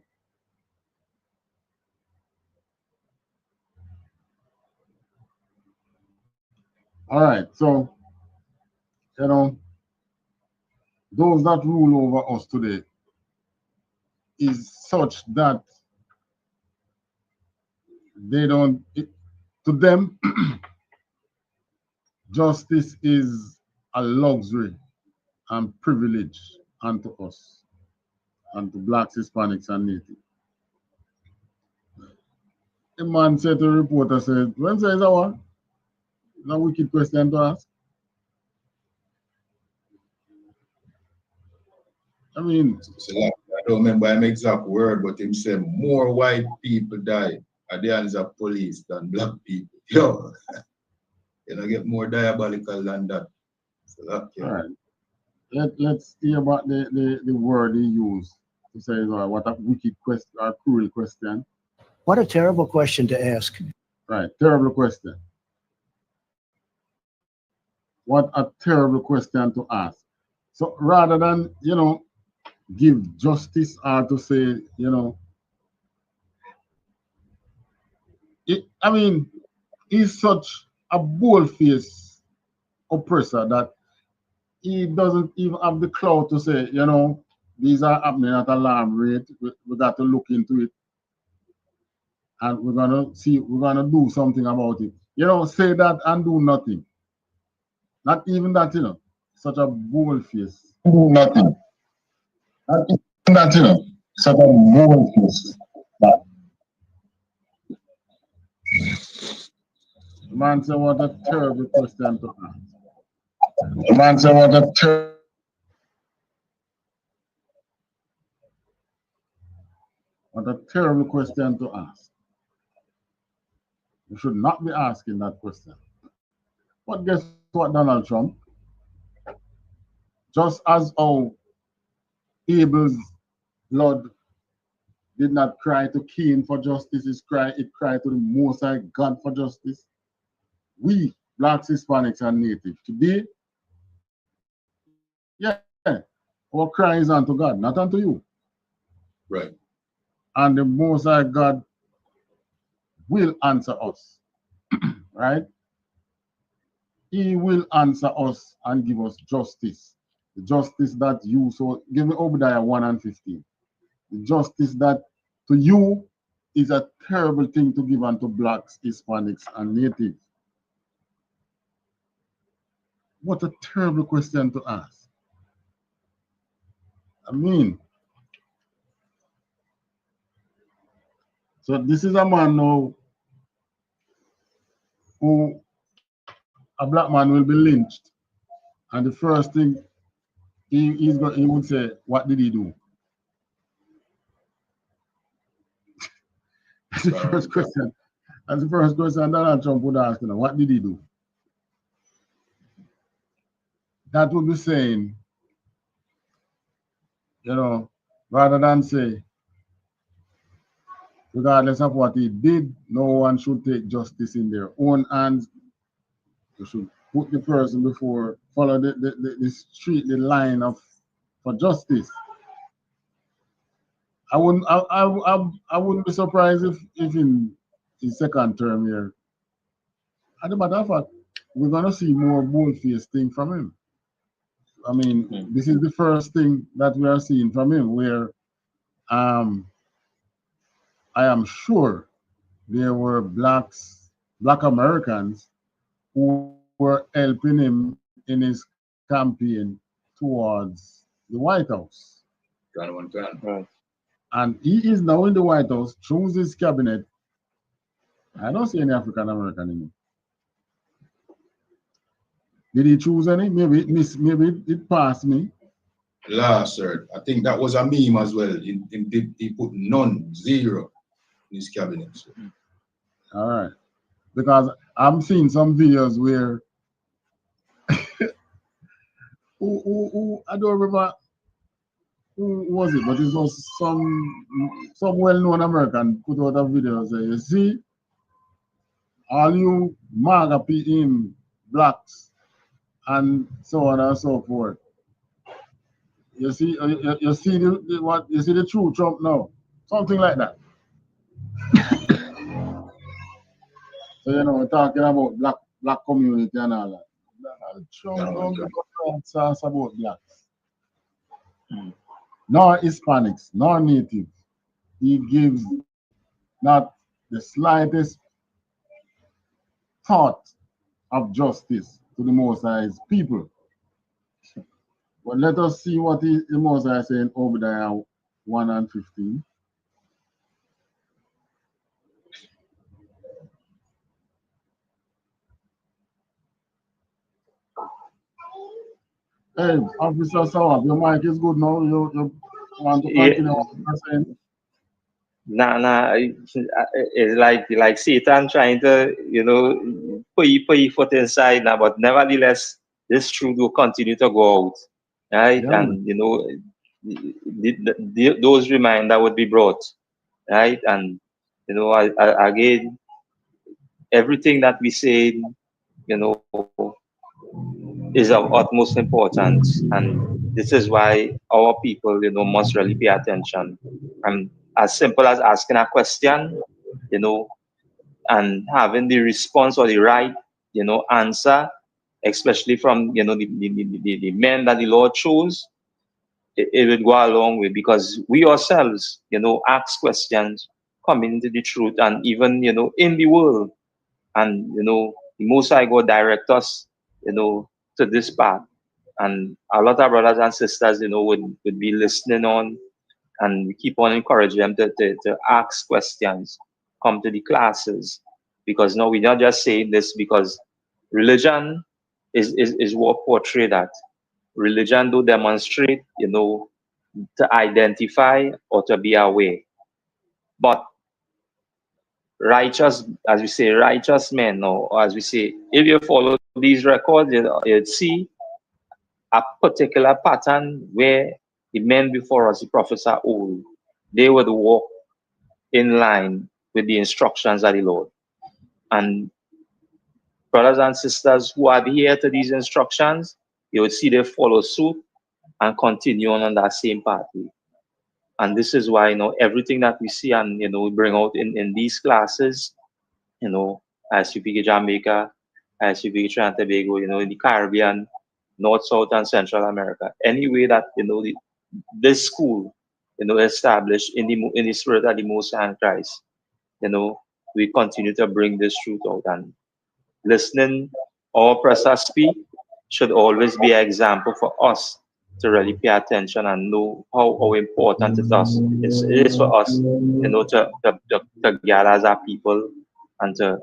All right, so, you know, those that rule over us today is such that they don't, to them, justice is a luxury and privilege unto us, and to blacks, Hispanics, and Native. A man said to a reporter, said, when says that one? It's a wicked question to ask. I mean, I don't remember him exact word, but him said more white people die at the hands of police than black people. Yo, you know, get more diabolical than that. So that, yeah. All right. Let's hear about the word he used to say, what a wicked question, or cruel question. What a terrible question to ask. Right, terrible question. What a terrible question to ask. So rather than, you know, give justice or to say, you know, I mean, he's such a bold-faced oppressor that he doesn't even have the clout to say, you know, these are happening at alarm rate. We got to look into it. And we're gonna do something about it. You know, say that and do nothing. Not even that, you know. Such a bold face. Do nothing. Not even that, you know. Such a bold face. The man said, what a terrible question to ask. The man said, what a terrible question to ask. You should not be asking that question. But guess what, Donald Trump? Just as how Abel's blood did not cry to Cain for justice, it cried to the Most High God for justice. We, blacks, Hispanics, and Native, today, yeah, our cry is unto God, not unto you. Right. And the Most High God will answer us, right? He will answer us and give us justice. The justice that you, so give me Obadiah 1 and 15. The justice that to you is a terrible thing to give unto blacks, Hispanics, and Natives. What a terrible question to ask. I mean, so this is a man now who, a black man will be lynched, and the first thing he would say, what did he do? That's the first question. That's the first question Donald Trump would ask, you know, what did he do? That would be saying, you know, rather than say, regardless of what he did, no one should take justice in their own hands. You should put the person before, follow the line of for justice. I wouldn't be surprised if in his second term here, as a matter of fact, we're gonna see more bold-faced thing from him. I mean, this is the first thing that we are seeing from him, where I am sure there were black Americans who were helping him in his campaign towards the White House. Right. And he is now in the White House, through his cabinet. I don't see any African American in it. Did he choose any? Maybe it passed me. Last, sir. I think that was a meme as well. He put none, 0 in his cabinet. Sir. All right. Because I'm seeing some videos where I don't remember who was it, but it was some well-known American put out a video and say, you see, all you MAGA in blacks and so on and so forth. You see, you see the true Trump now, something like that. So we're talking about black community and all that. Trump don't give a sauce about blacks, nor Hispanics, nor native. He gives not the slightest thought of justice to the Most High's people. But let us see what the Most High says in Obadiah 1:15. Hey, Officer Sawab, your mic is good now. You want to continue what you're saying? Nah, it's like Satan trying to, put your foot inside now, but nevertheless, this truth will continue to go out, right? Yeah. And, those reminders would be brought, right? And, again, everything that we say, is of utmost importance. And this is why our people, must really pay attention. And as simple as asking a question, and having the response or the right, answer, especially from, the men that the Lord chose, it would go a long way, because we ourselves, ask questions, coming into the truth, and even, in the world, and, the Most High God direct us, to this path. And a lot of brothers and sisters, would be listening on, and we keep on encouraging them to ask questions, come to the classes, because now we're not just saying this because religion is what portray that. Religion do demonstrate, to identify or to be aware. But righteous, as we say, righteous men, or as we say, if you follow these records, you'd see a particular pattern where the men before us, the prophets are old. They would walk in line with the instructions of the Lord. And brothers and sisters who adhere to these instructions, you would see they follow suit and continue on that same pathway. And this is why, everything that we see and, we bring out in these classes, ISUPK Jamaica, ISUPK Trinidad and Tobago, in the Caribbean, North, South, and Central America. Any way that, this school, established in the spirit of the Most High Christ, we continue to bring this truth out. And listening our pastor speak should always be an example for us to really pay attention and know how important it is for us, to gather as our people and to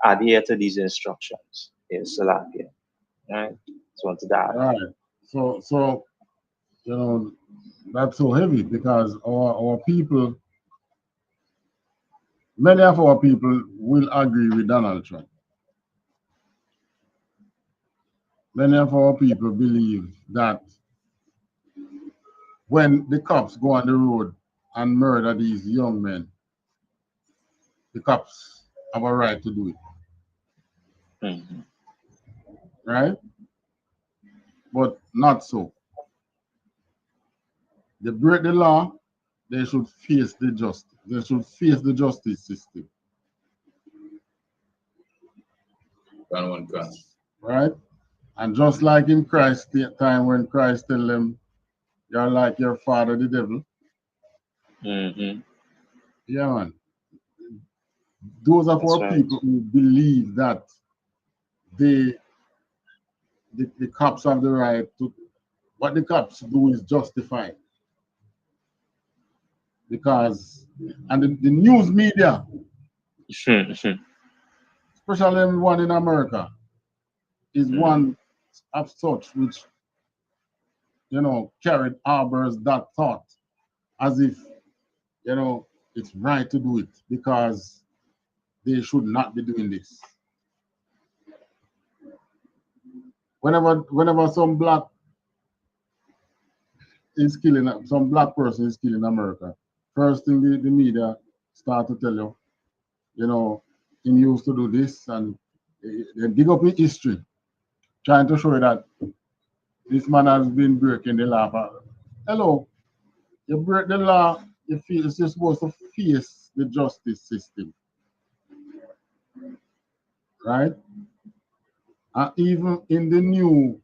adhere to these instructions. Yes, Salah. All right. So on to that. All right. So that's so heavy, because our people, many of our people will agree with Donald Trump. Many of our people believe that when the cops go on the road and murder these young men, the cops have a right to do it. Right? But not so. They break the law, they should face the justice. They should face the justice system. Right? And just like in Christ's time when Christ tell them, you're like your father, the devil. Mm-hmm. Yeah, man. Those are for people who believe that the cops have the right to, what the cops do is justify. Because, and the news media, especially the one in America, is one of such which, you know, harbors that thought as if, you know, it's right to do it because they should not be doing this. Whenever some black is killing, some black person is killing America, first thing the media start to tell you, you know, he used to do this, and they dig up in history, trying to show you that this man has been breaking the law. Hello, you break the law, you're supposed to face the justice system, right? And even in the new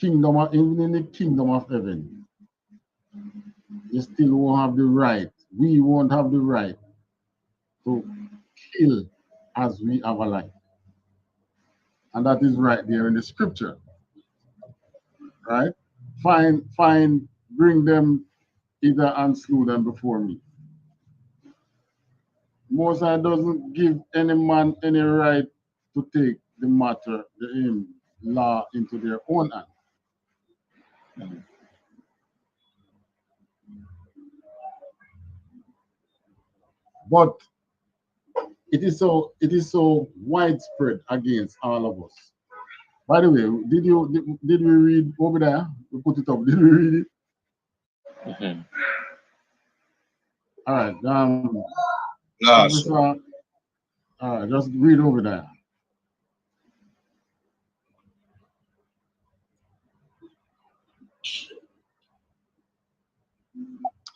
kingdom, even in the kingdom of heaven, you still won't have the right. We won't have the right to kill as we have a life. And that is right there in the scripture. Right? Bring them either and slew them before me. Moses doesn't give any man any right to take the matter, the law into their own hand. But it is so widespread against all of us. By the way, did we read over there? We put it up. Did we read it? Mm-hmm. All right. Officer, just read over there.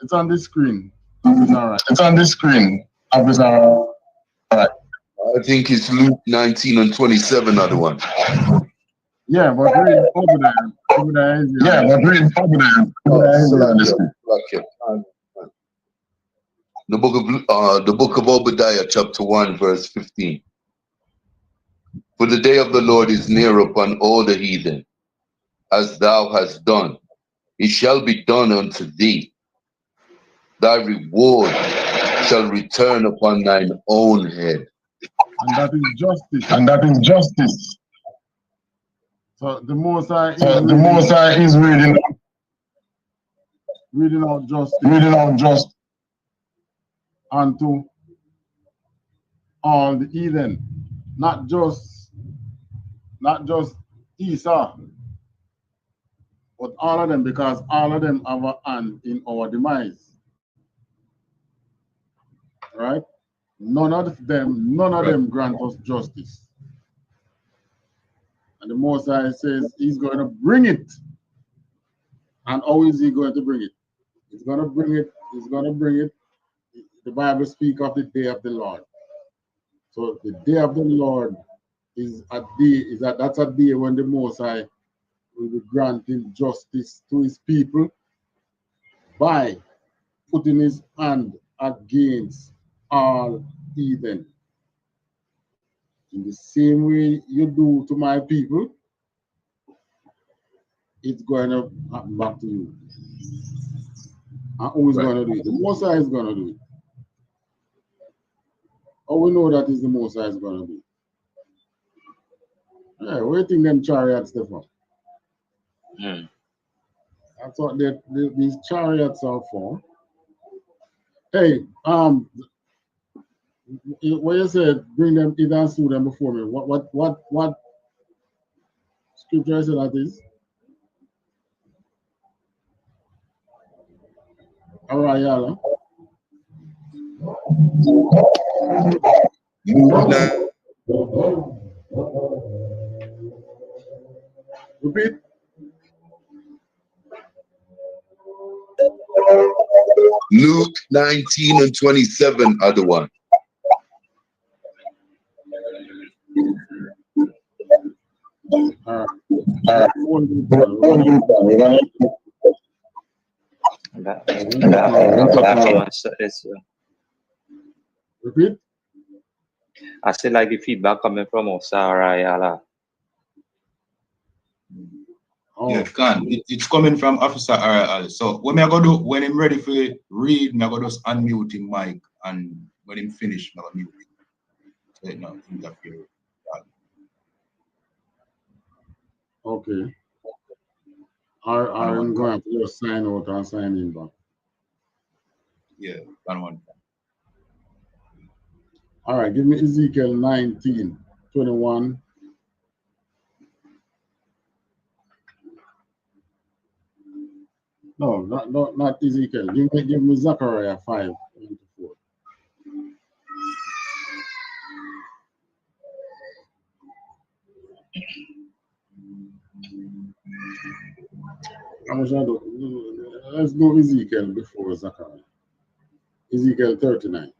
It's on the screen. Right. It's on the screen. All right. I think it's Luke 19 and 27 are the one. Yeah, but read over there. Over there is yeah, but read over there. The book of Obadiah, chapter 1, verse 15. For the day of the Lord is near upon all the heathen, as thou hast done. It shall be done unto thee. Thy reward shall return upon thine own head. And that is justice. And that is justice. So the Most High is reading out justice. Reading out justice unto all the heathen, not just Esau, but all of them, because all of them have a hand in our demise. Right? None of them grant us justice. And the Most High says he's going to bring it. And how is he going to bring it? He's going to bring it. He's going to bring it. The Bible speaks of the day of the Lord. So the day of the Lord is that's a day when the Most High will be granting justice to his people by putting his hand against all heathen. In the same way you do to my people, it's going to happen back to you. And who is going to do it? The Most High is going to do it. How we know that is the Most High is going to do it? Yeah, what do you think them chariots there for? That's what these chariots are for. Hey, what you said, bring them either and sue them before me. What scripture is that is? All right, Yala. Repeat. Luke 19 and 27 are the one. Repeat. I say like the feedback coming from Osara. Oh. Yeah, it's coming from Officer RL. So when I go do, when I'm ready for read, I go just unmute him mic, and when him finish, I go mute him. So it not interfere. Okay. I'm going to just sign out and sign in back. Yeah, that one. All right, give me Ezekiel 19:21. No, not Ezekiel. Give me Zechariah 5:24. How much I do? Let's do Ezekiel before Zechariah. Ezekiel 39.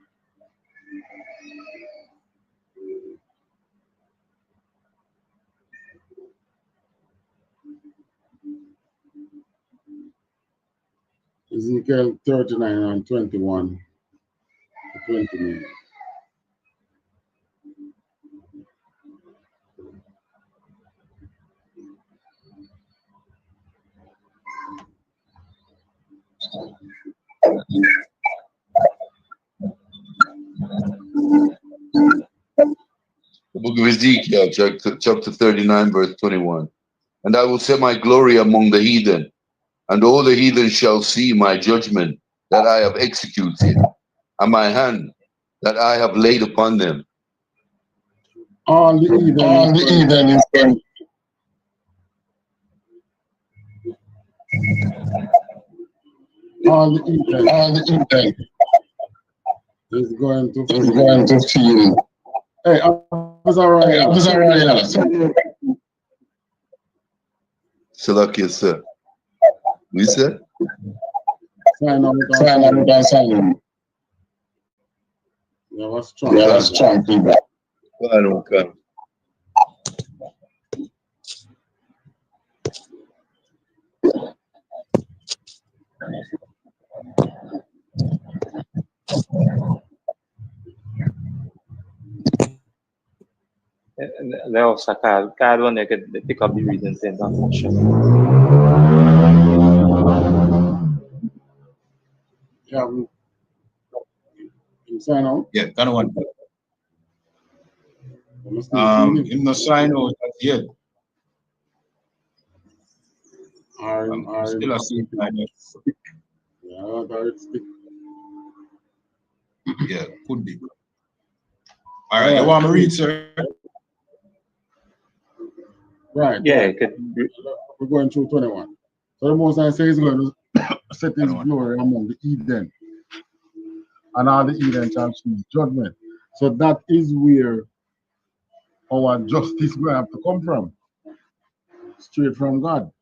Ezekiel 39 and 21 to 29. The book of Ezekiel, chapter 39, verse 21. And I will set my glory among the heathen, and all the heathen shall see my judgment that I have executed, and my hand that I have laid upon them. All the heathen is going. All the heathen is going to feel. Hey, I was all right. Salakia, sir. We said? Sign out. Yeah, what's strong? Yeah, that's strong feedback. Okay. There was a card one they could pick up the reasons in that function. Yeah, sign out. Yeah, that one. Him no sign out yet. I'm still asleep. Yeah, that's yeah, could be. All right, you want me to read, sir? Right. Yeah, we're going through 21. So the Most High says he's going to set his glory among the heathen, and all the heathen shall see judgment. So that is where our justice will have to come from, straight from God.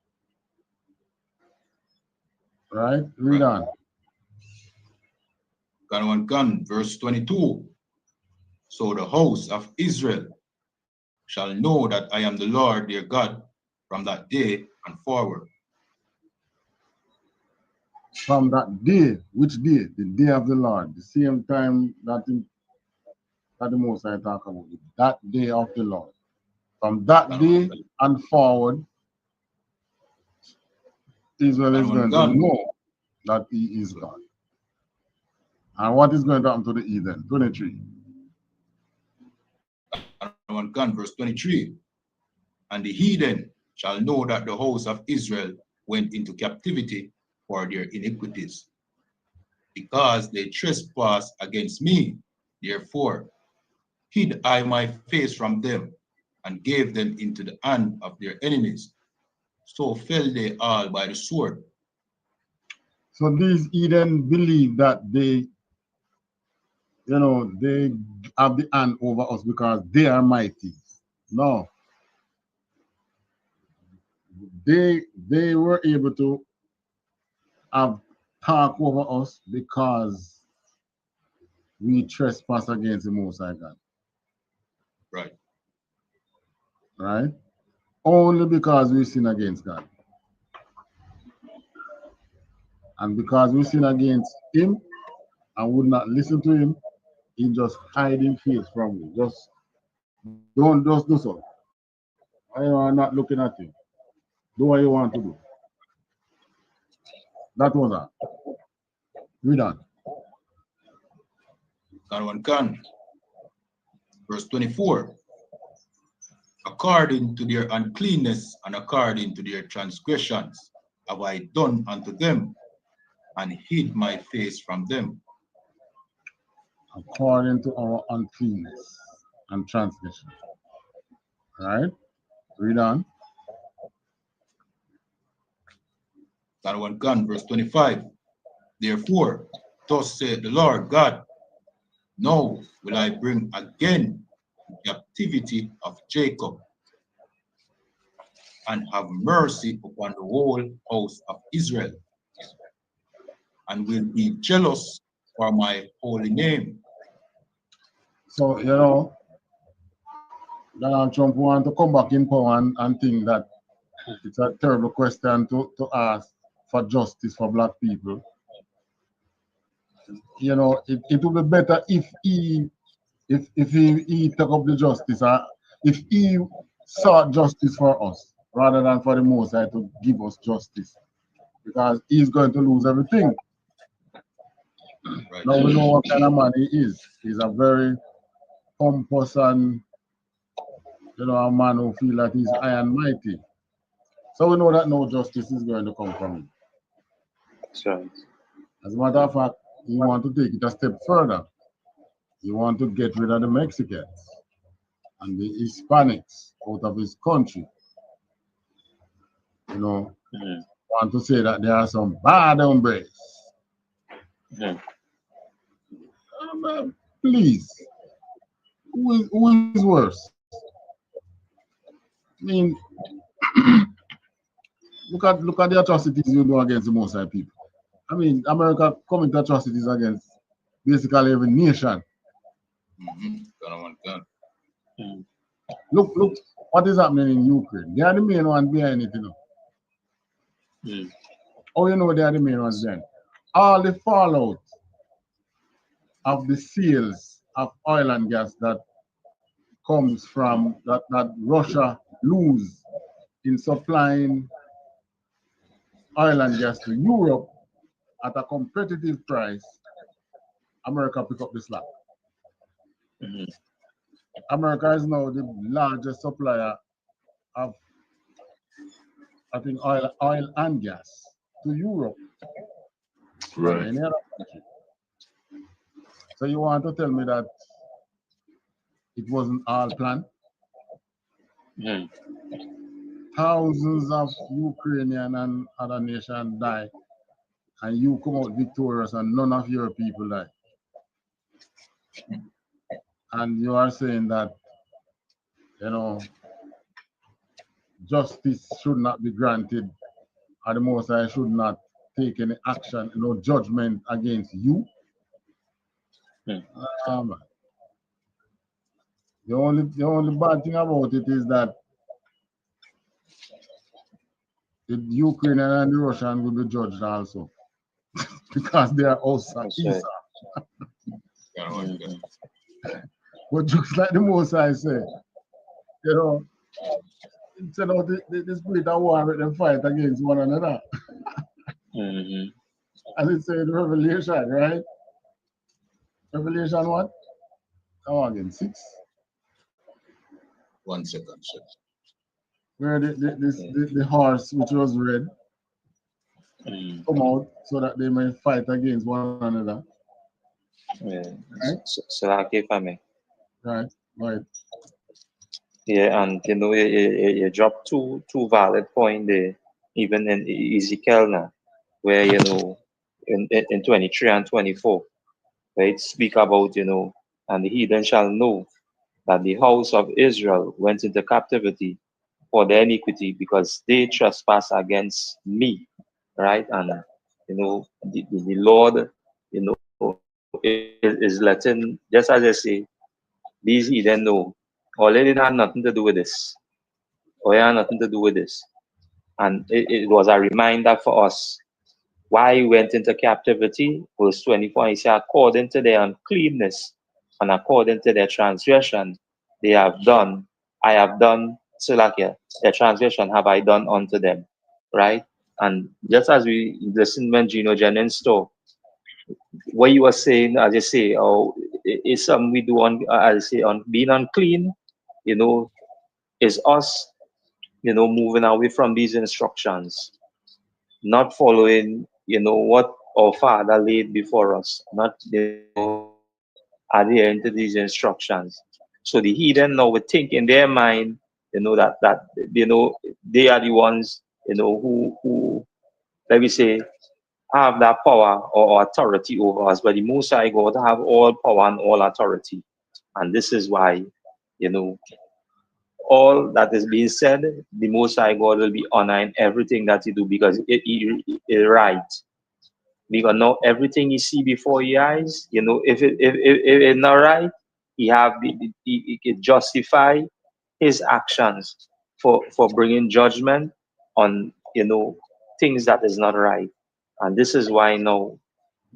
Right? Read on. Gun, verse 22. So the house of Israel shall know that I am the Lord their God from that day and forward. From that day, which day? The day of the Lord. The same time that the Most High talk about it. That day of the Lord. From that day and forward, Israel is going to know that he is God. And what is going to happen to the heathen? 23. Gun, verse 23. And the heathen shall know that the house of Israel went into captivity for their iniquities, because they trespassed against me. Therefore hid I my face from them, and gave them into the hand of their enemies. So fell they all by the sword. So these heathen believe that they have the hand over us because they are mighty. No. They were able to have talk over us because we trespass against the Most High God. Right. right? Only because we sin against God. And because we sin against him and would not listen to him, he just hiding face from you. Just do so. I am not looking at you. Do what you want to do. That was that. Read on. God one can. Verse 24. According to their uncleanness and according to their transgressions have I done unto them, and hid my face from them. According to our uncleanness and transgression. All right? Read on. God one can. Verse 25. Therefore, thus saith the Lord God, now will I bring again the captivity of Jacob, and have mercy upon the whole house of Israel, and will be jealous for my holy name. So, you know, Donald Trump want to come back in power and think that it's a terrible question to ask for justice for black people. You know, it would be better if he took up the justice, if he sought justice for us rather than for the Most High to give us justice, because he's going to lose everything. Right. Now we know what kind of man he is. He's a very pompous and, you know, a man who feels that he's high and mighty. So we know that no justice is going to come from him. That's right. As a matter of fact, you want to take it a step further. You want to get rid of the Mexicans and the Hispanics out of his country. You know, want to say that there are some bad hombres. Please, who is worse? I mean, look at the atrocities you do against the Most High people. I mean, America commit atrocities against basically every nation. Look, what is happening in Ukraine? They are the main ones behind it, you know. Oh, you know they are the main ones behind. All the fallout of the sales of oil and gas that comes from that Russia lose in supplying oil and gas to Europe at a competitive price, America pick up the slack. America is now the largest supplier of, I think, oil and gas to Europe. Right. Any other country. So you want to tell me that it wasn't all planned? Thousands of Ukrainian and other nations die, and you come out victorious and none of your people die. And you are saying that, you know, justice should not be granted, or the Most High should not take any action, no judgment against you. The only bad thing about it is that the Ukrainian and the Russian will be judged also because they are also Esau. But just like the Most High said, you know, instead of the spirit of war, let them fight against one another. As it said in Revelation, right? Revelation what? Come on again, 6. 1 second, sir. Where the horse which was red come out so that they may fight against one another. Right? So like if I may. Right. Yeah, and you know, you dropped two valid points there, even in Ezekiel now, where, you know, in 23 and 24, where it speak about, you know, and the heathen shall know that the house of Israel went into captivity for their iniquity because they trespass against me, right? And, you know, the Lord, you know, is letting, just as I say, these heathen know, all it had nothing to do with this. or it had nothing to do with this. And it was a reminder for us why he went into captivity. Verse 24, he said, according to their uncleanness and according to their transgression, they have done, I have done, Salakia, their transgression have I done unto them. Right? And just as we listened when Gino Jennings spoke, what you were saying, as you say, oh, it's something we do on, as I say, on being unclean, you know, is us, you know, moving away from these instructions, not following, you know, what our Father laid before us, not, you know, adhering to these instructions. So the heathen now would think in their mind, you know, that you know, they are the ones, you know, who let me say, have that power or authority over us. But the Most High God have all power and all authority. And this is why, you know, all that is being said, the Most High God will be honoring everything that you do because it is right. Because now everything you see before your eyes, you know, if it's not right, he can justify his actions for bringing judgment on, you know, things that is not right. And this is why now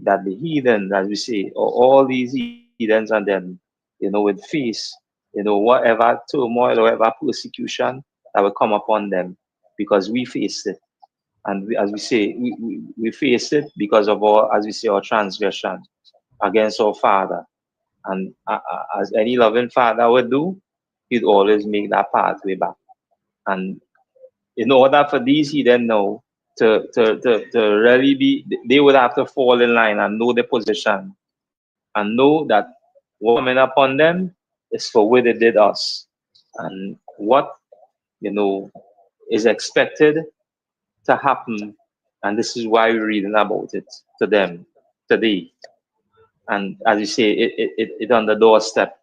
that the heathen, as we say, or all these heathens and them, you know, would face, you know, whatever turmoil or whatever persecution that will come upon them, because we face it. And we, as we say, we face it because of our, as we say, our transgression against our Father. And as any loving father would do, he'd always make that pathway back. And in order for these heathen now to really be, they would have to fall in line and know their position and know that what coming upon them is for what they did us. And what, you know, is expected to happen. And this is why we're reading about it to them today. And as you say, it on the doorstep.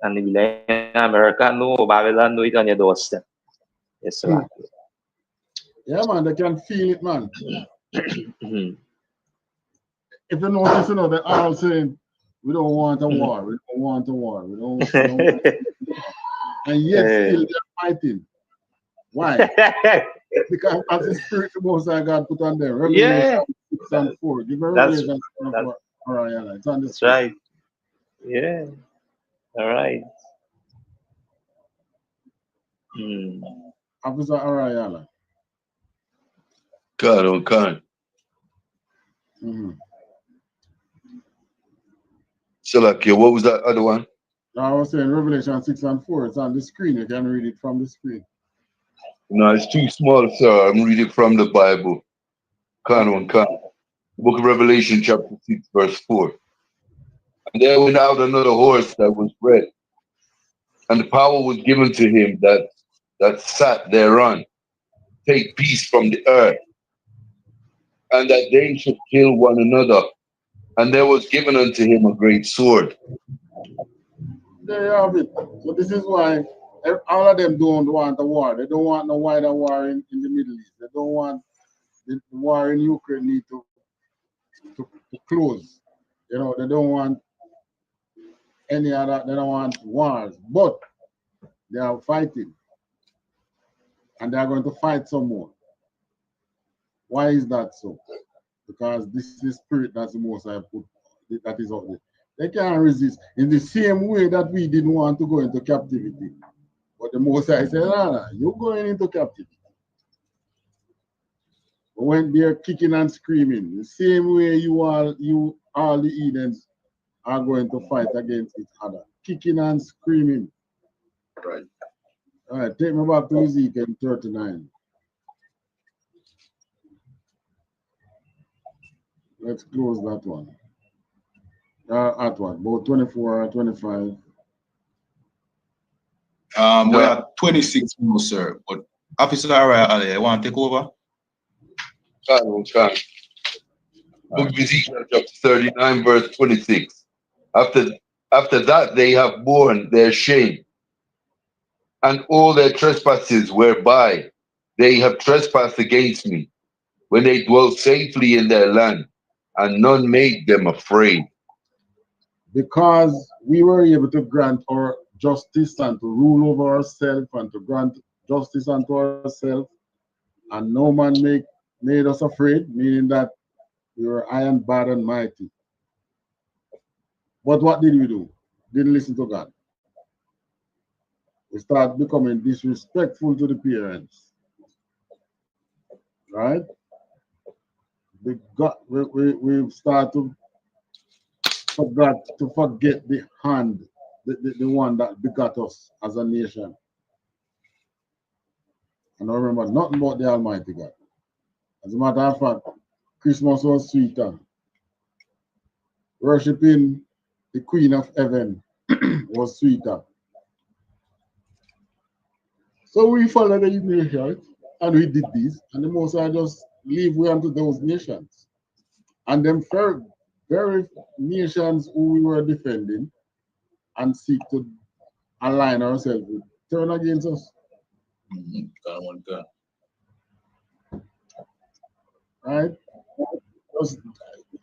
And if in America, no, Babylon, no, it on your doorstep. Yes, sir. Yeah, man, they can feel it, man. If you notice, you know, they're all saying, we don't want a war, we don't want a war, we don't want a war. And yet still they're fighting. Why? Because as the spirit the Most High God put on them. Revelation 6 and 4. Give a revelation for Ariana. It's on the That's right. Yeah. All right. Officer Ariana. God, oh God. Salakia, what was that other one? I was saying Revelation 6 and 4. It's on the screen. You can read it from the screen. No, it's too small, sir. I'm reading from the Bible. Book of Revelation, chapter 6, verse 4. And there went out another horse that was red, and the power was given to him that sat thereon, take peace from the earth, and that they should kill one another. And there was given unto him a great sword. There you have it. So this is why all of them don't want a war. They don't want no wider war in the Middle East. They don't want the war in Ukraine need to close. You know, they don't want any other, they don't want wars. But they are fighting. And they are going to fight some more. Why is that so? Because this is the spirit that's the Most High put, that is out there. They can't resist in the same way that we didn't want to go into captivity. But the Most High said, nah, you're going into captivity. When they're kicking and screaming, the same way you all the Edens are going to fight against each other. Kicking and screaming. Right. All right, take me back to Ezekiel 39. Let's close that one. At what? About 24 or 25? We're at 26 now, sir. But Officer Ali, I want to take over? Book of Ezekiel, chapter 39, verse 26. After that, they have borne their shame and all their trespasses whereby they have trespassed against me, when they dwelt safely in their land, and none made them afraid. Because we were able to grant our justice and to rule over ourselves and to grant justice unto ourselves, and no man made us afraid, meaning that we were iron, bad, and mighty. But what did we do? Didn't listen to God. We start becoming disrespectful to the parents, right? We start to forget the hand, the one that begot us as a nation. And I remember nothing about the Almighty God. As a matter of fact, Christmas was sweeter. Worshipping the Queen of Heaven was sweeter. So we followed the nations, and we did this, and the Most High just leave we unto those nations. And them very nations who we were defending and seek to align ourselves with turn against us. Right?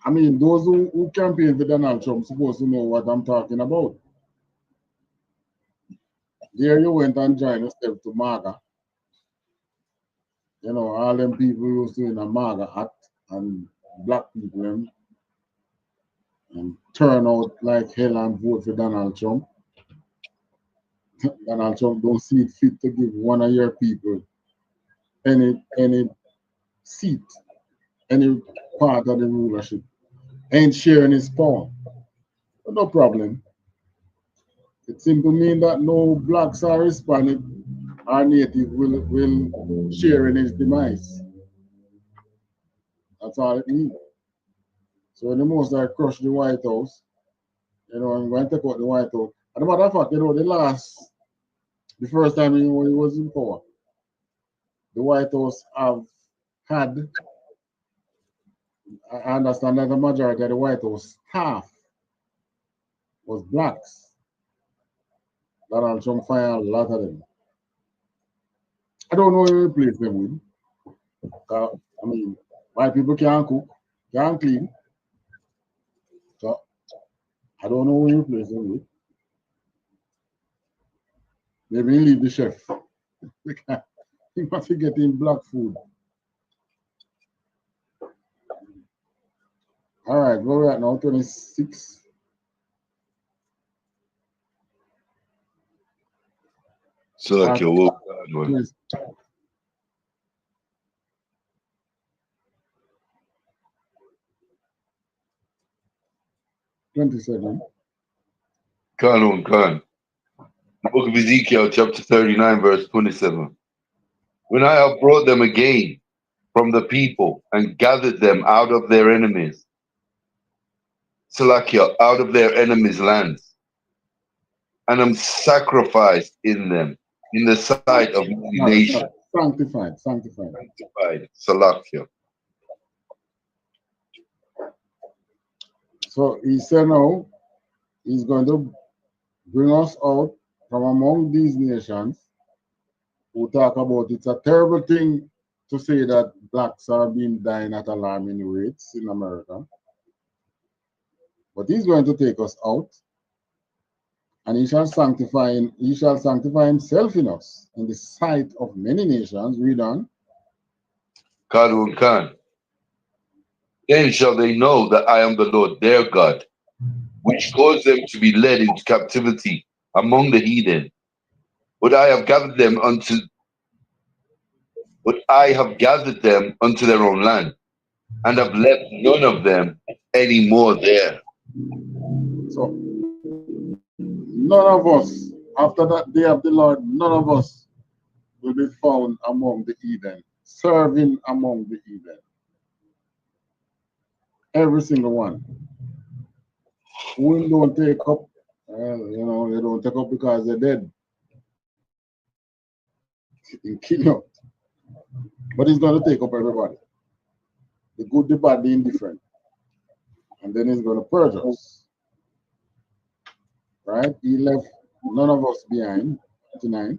I mean, those who campaign for Donald Trump supposed to know what I'm talking about. There you went and joined yourself to MAGA. You know, all them people used to in a MAGA hat and black people and turn out like hell and vote for Donald Trump. Donald Trump don't see it fit to give one of your people any seat, any part of the rulership. Ain't sharing his power. But no problem. It simply means that no blacks or Hispanic or native will share in his demise. That's all it means. So when the Most High crush the White House, you know, I'm going to take out the White House. As a matter of fact, you know, the first time he was in power, the White House have had, I understand that the majority of the White House staff was blacks. Donald Trump fired a lot of them. I don't know who to replace them with. I mean, white people can't cook, can't clean. So I don't know who to replace them with. Maybe leave the chef. He must be getting black food. All right, where we're at now, 26. So like your work, 27. Khan. The book of Ezekiel, chapter 39, verse 27. When I have brought them again from the people and gathered them out of their enemies, Salakia, out of their enemies' lands, and am sacrificed in them in the sight of many nations. Sanctified. Salakia. So he said now, he's going to bring us out from among these nations who talk about it's a terrible thing to say that blacks are being dying at alarming rates in America. But he's going to take us out, and he shall sanctify himself in us in the sight of many nations. Read on. Khan. Then shall they know that I am the Lord their God, which caused them to be led into captivity among the heathen. But I have gathered them unto their own land, and have left none of them any more there. So none of us, after that day of the Lord, none of us will be found among the heathen, serving among the heathen. Every single one. We don't take up, you know, they don't take up because they're dead. He kill you. But he's going to take up everybody. The good, the bad, the indifferent. And then he's going to purge us. Right? He left none of us behind. 29.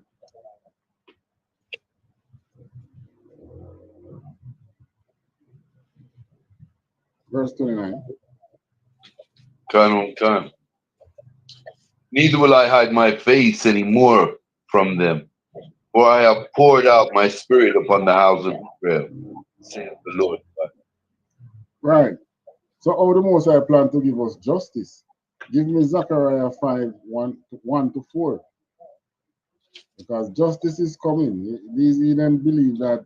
Verse 29. Khan. Neither will I hide my face any more from them, For I have poured out my spirit upon the house of Israel, saith the Lord. Right. So how the Most High plan to give us justice? Give me Zechariah 5:1-4. Because justice is coming. These heathen believe that,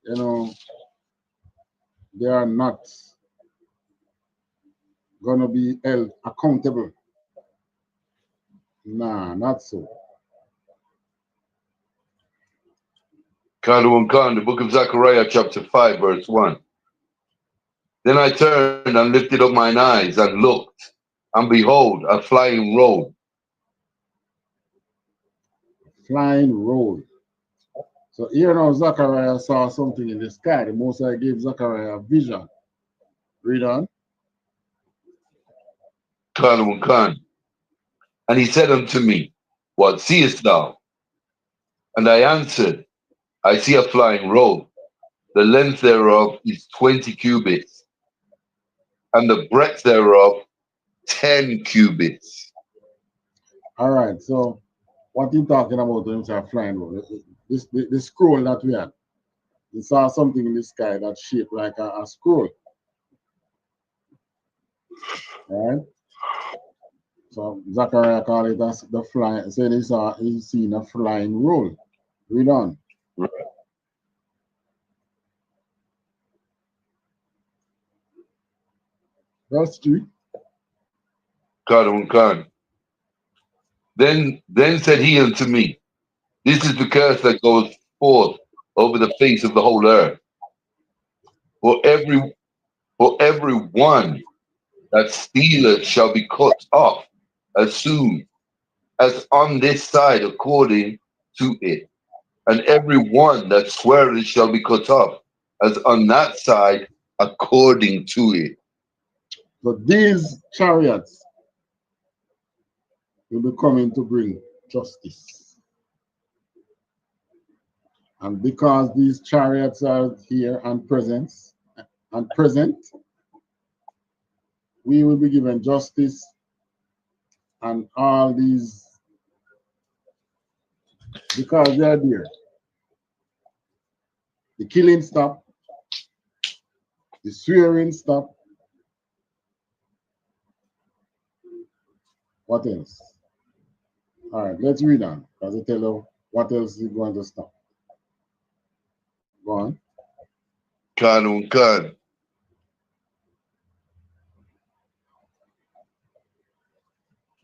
you know, they are not going to be held accountable. Nah, not so. The book of Zechariah, chapter 5, verse 1. Then I turned and lifted up mine eyes and looked, and behold, a flying roll. Flying roll. So here now Zechariah saw something in the sky. The Most High gave Zechariah a vision. Read on. And he said unto me, what seest thou? And I answered, I see a flying roll. The length thereof is 20 cubits, and the breadth thereof 10 cubits. All right, so what you talking about when you say flying roll? The scroll that we had. You saw something in the sky that shaped like a scroll. All right? So Zechariah called it as the flying, said he's seen a flying roll. Read on. Right. Verse 3. Then said he unto me, this is the curse that goes forth over the face of the whole earth. For every one that stealeth shall be cut off as soon as on this side according to it. And every one that sweareth shall be cut off as on that side according to it. But these chariots will be coming to bring justice. And because these chariots are here and present, we will be given justice, and all these, because they are there. The killing stop, the swearing stop. What else? All right, let's read on, because I tell you what else is going to stop. Go on. Kan.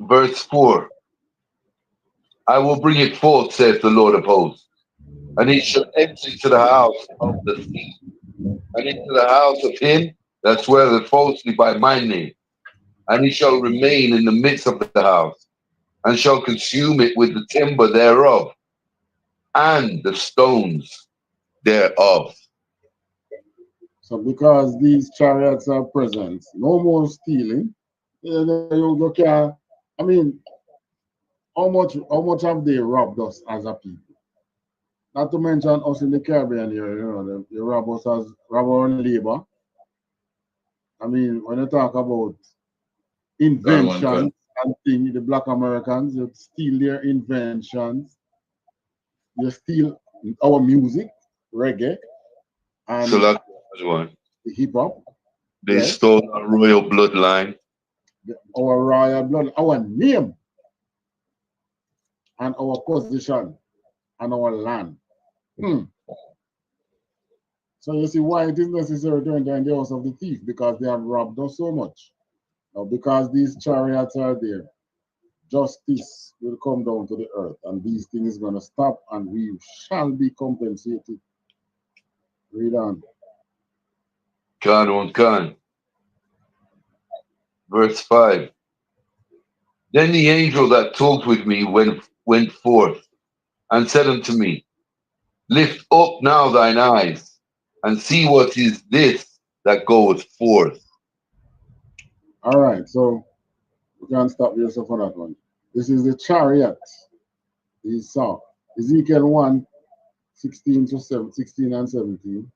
Verse 4. I will bring it forth, saith the Lord of hosts, and it shall enter into the house of the thief, and into the house of him that sweareth falsely by my name, and he shall remain in the midst of the house, and shall consume it with the timber thereof, and the stones thereof. So because these chariots are present, no more stealing. You can, I mean, how much have they robbed us as a people? Not to mention us in the Caribbean here, you know, they rob us as rob our labor. I mean, when you talk about inventions and things, the Black Americans, you steal their inventions, you steal our music, reggae, and So that's one. the hip hop. They stole our royal bloodline. Our royal blood, our name, and our position, and our land. So you see why it is necessary to enter in the house of the thief, because they have robbed us so much. Now, because these chariots are there, justice will come down to the earth, and these things are going to stop, and we shall be compensated. Read on. Kan. Verse 5. Then the angel that talked with me went forth and said unto me, lift up now thine eyes, and see what is this that goeth forth. All right, so we can stop yourself for that one. This is the chariot he saw. Ezekiel 1:16 and 17.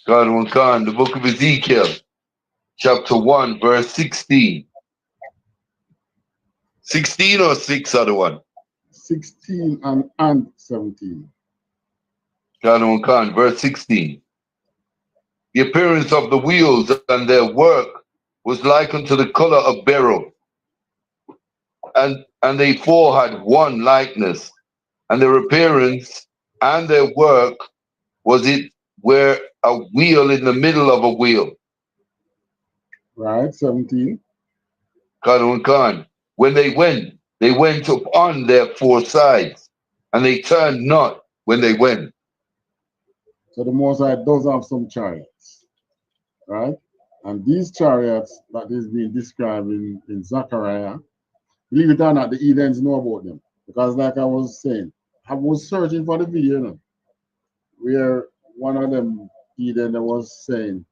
Kan, the book of Ezekiel, chapter 1, verse 16. 16 or 6 other one? 16 and 17. Verse 16. The appearance of the wheels and their work was like unto the color of beryl, and they four had one likeness, and their appearance and their work was it were a wheel in the middle of a wheel. Right, 17. When they went upon their four sides, and they turned not when they went. So the Most High does have some chariots, right? And these chariots that is being described in Zechariah, believe it or not, the Edens know about them. Because like I was saying, I was searching for the video, you know, where one of them Eden was saying,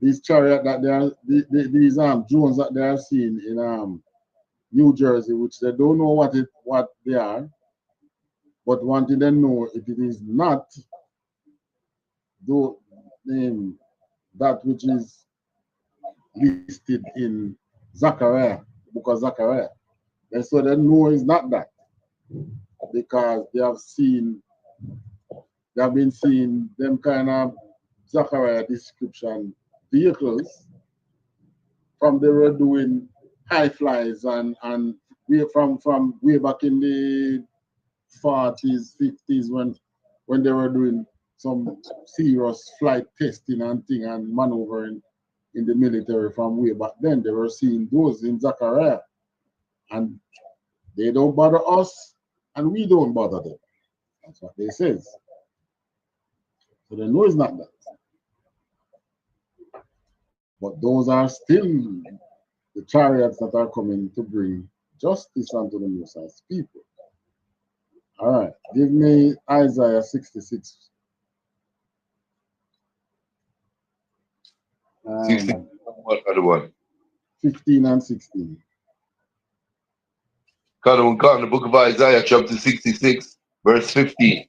these chariots that they are, these drones that they are seeing in New Jersey, which they don't know what they are, but wanting to know if it is not that which is listed in Zechariah, book of Zechariah. And so they know it's not that, because they have been seeing them kind of Zechariah description vehicles from they were doing high flies and from way back in the 40s, 50s when they were doing some serious flight testing and thing and maneuvering in the military from way back then. They were seeing those in Zechariah, and they don't bother us and we don't bother them. That's what they says. So they know it's not that. But those are still the chariots that are coming to bring justice unto the Most High's people. All right, give me Isaiah 66. 16, what other one? 15 and 16. The book of Isaiah, chapter 66, verse 15.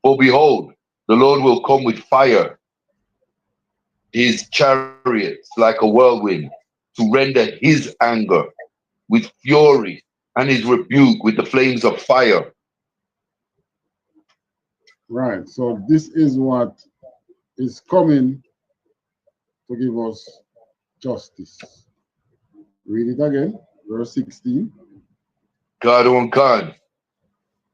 For behold, the Lord will come with fire, his chariots like a whirlwind, to render his anger with fury, and his rebuke with the flames of fire. Right, so this is what is coming to give us justice. Read it again, verse 16. God.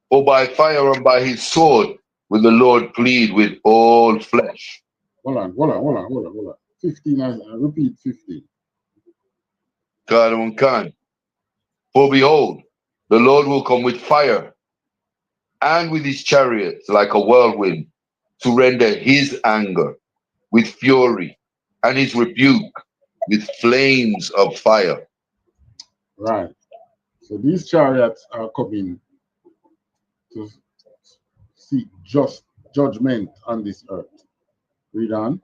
For by fire and by his sword will the Lord plead with all flesh. Hold on. 15, I repeat 15. God. For behold, the Lord will come with fire and with his chariots like a whirlwind, to render his anger with fury and his rebuke with flames of fire. Right. So these chariots are coming to seek just judgment on this earth. Read on.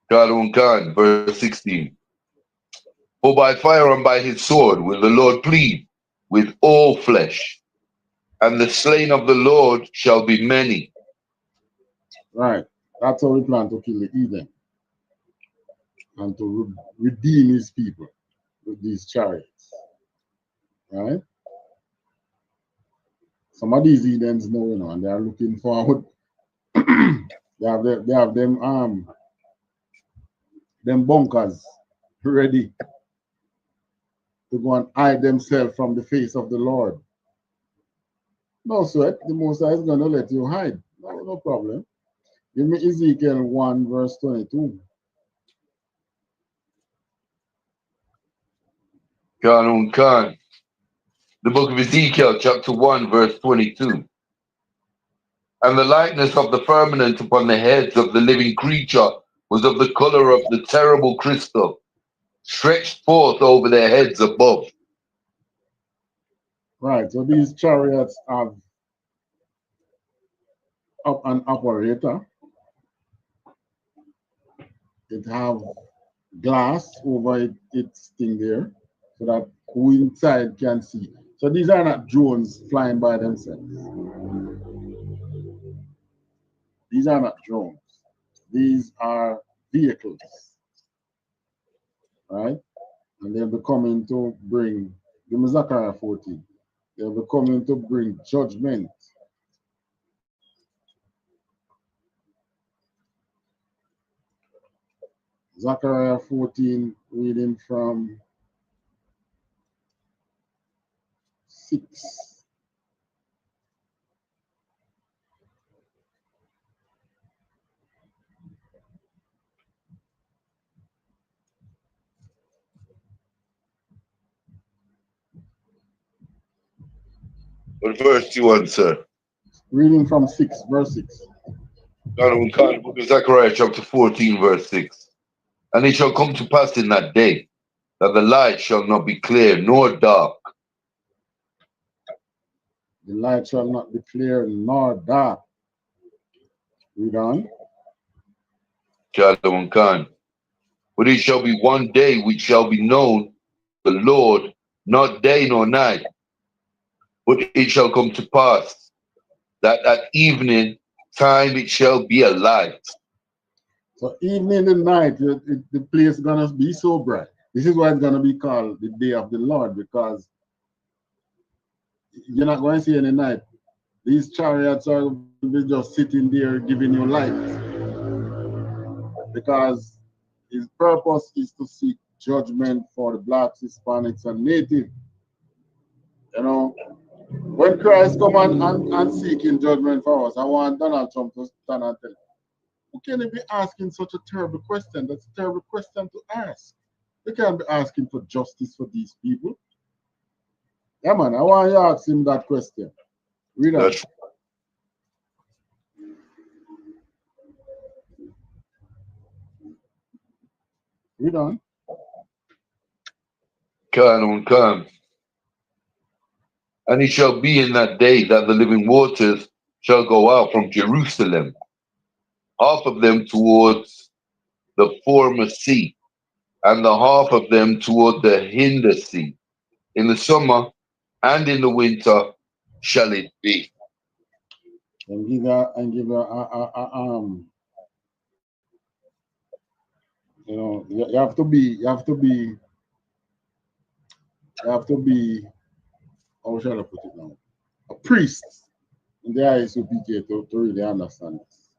God, verse 16. For by fire and by his sword will the Lord plead with all flesh, and the slain of the Lord shall be many. Right. That's how we plan to kill the Eden and to redeem his people with these chariots. Right? Some of these Edens know, you know, and they are looking forward. they have them bunkers ready to go and hide themselves from the face of the Lord. No sweat, the Most High is going to let you hide. No problem. Give me Ezekiel 1 verse 22. God. The book of Ezekiel, chapter 1, verse 22. And the likeness of the firmament upon the heads of the living creature was of the color of the terrible crystal, stretched forth over their heads above. Right, so these chariots have an operator. It have glass over its thing there, so that who inside can see. So these are not drones flying by themselves. These are not drones. These are vehicles, right? And they'll be coming to bring, give me Zechariah 14. They'll be coming to bring judgment. Zechariah 14, reading from 6. What verse do you want, sir? Reading from 6, verse 6. Zechariah chapter 14, verse 6. And it shall come to pass in that day that the light shall not be clear nor dark. The light shall not be clear nor dark. Read on. Shalom Khan. But it shall be one day which shall be known the Lord, not day nor night. But it shall come to pass that at evening time it shall be a light. So evening and night, the place is going to be so bright. This is why it's going to be called the day of the Lord, because you're not going to see any night. These chariots are just sitting there giving you light. Because his purpose is to seek judgment for the blacks, Hispanics, and Native. You know, when Christ come and seeking judgment for us, I want Donald Trump to stand and tell him, who can he be asking such a terrible question? That's a terrible question to ask. They can't be asking for justice for these people. Yeah, man, I want you to ask him that question. Read on. Read on. Come. And it shall be in that day that the living waters shall go out from Jerusalem, half of them towards the former sea, and the half of them toward the hinder sea. In the summer and in the winter shall it be. And give her you know, you have to be, how shall I put it now? A priest in the ISUPK to really understand this.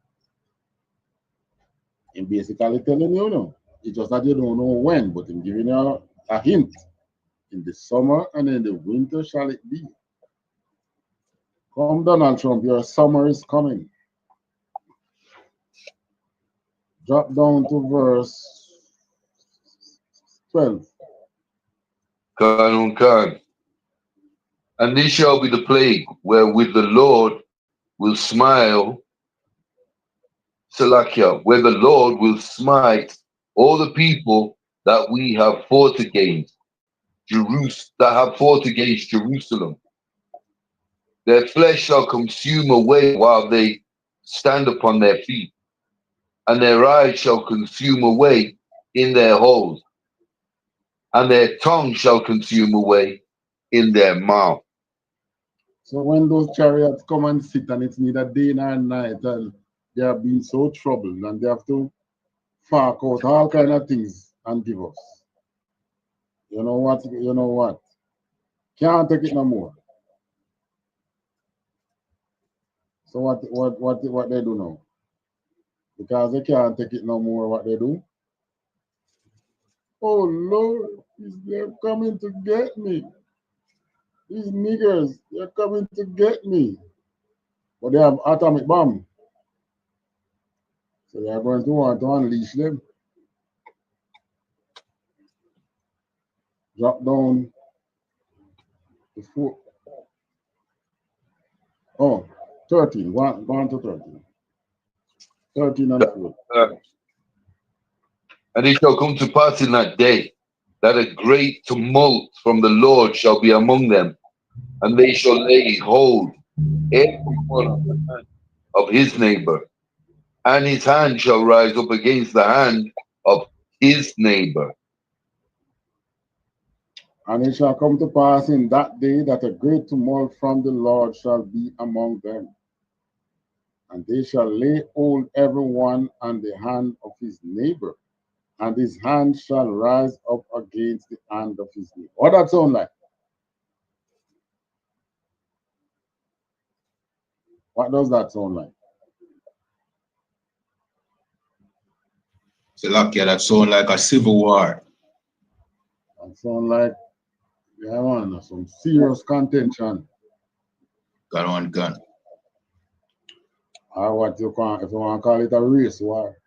And basically telling you, no, it's just that you don't know when, but I'm giving you a hint. In the summer and in the winter shall it be. Come, Donald Trump, your summer is coming. Drop down to verse 12. Khan. And this shall be the plague wherewith the Lord will smile, Salakia, where the Lord will smite all the people that we have fought against, Jerusalem. Their flesh shall consume away while they stand upon their feet, and their eyes shall consume away in their holes, and their tongue shall consume away in their mouth. So when those chariots come and sit, and it's neither day nor night, and they are being so troubled, and they have to fork out all kind of things and give us. You know what? Can't take it no more. So what they do now? Because they can't take it no more, what they do? Oh Lord, they're coming to get me. These niggers, they're coming to get me. But they have atomic bomb. So they are going to want to unleash them. Drop down to 4. Oh, 13. Go on to 13. 13 and 4. And it shall come to pass in that day that a great tumult from the Lord shall be among them, and they shall lay hold every one of the hand of his neighbor, and his hand shall rise up against the hand of his neighbor. And it shall come to pass in that day that a great tumult from the Lord shall be among them, and they shall lay hold every one on the hand of his neighbor, and his hand shall rise up against the hand of his knee. What that sound like? What does that sound like? So lucky that sound like a civil war. That sound like, yeah, man, some serious contention. Gun on gun. Or what you call, if you want to call it a race war.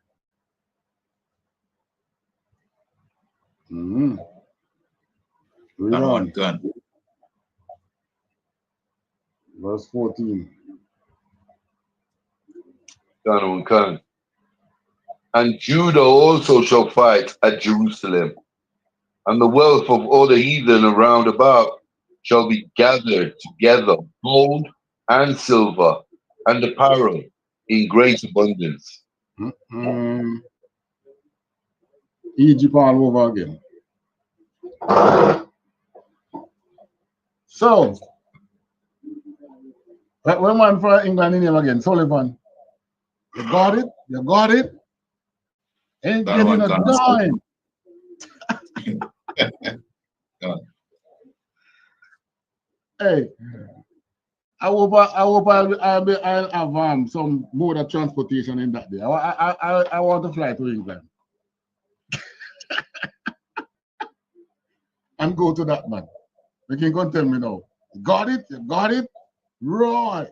Read Gun on. on gun. Verse 14. Gun on gun. And Judah also shall fight at Jerusalem, and the wealth of all the heathen around about shall be gathered together, gold and silver, and apparel in great abundance. Egypt all over again. So, when man for England in him again, Sullivan. You got it? You got it? Ain't getting a dime. Hey, I hope I'll have some mode of transportation in that day. I want to fly to England and go to that man. You can go tell me now. You got it? You got it? Right.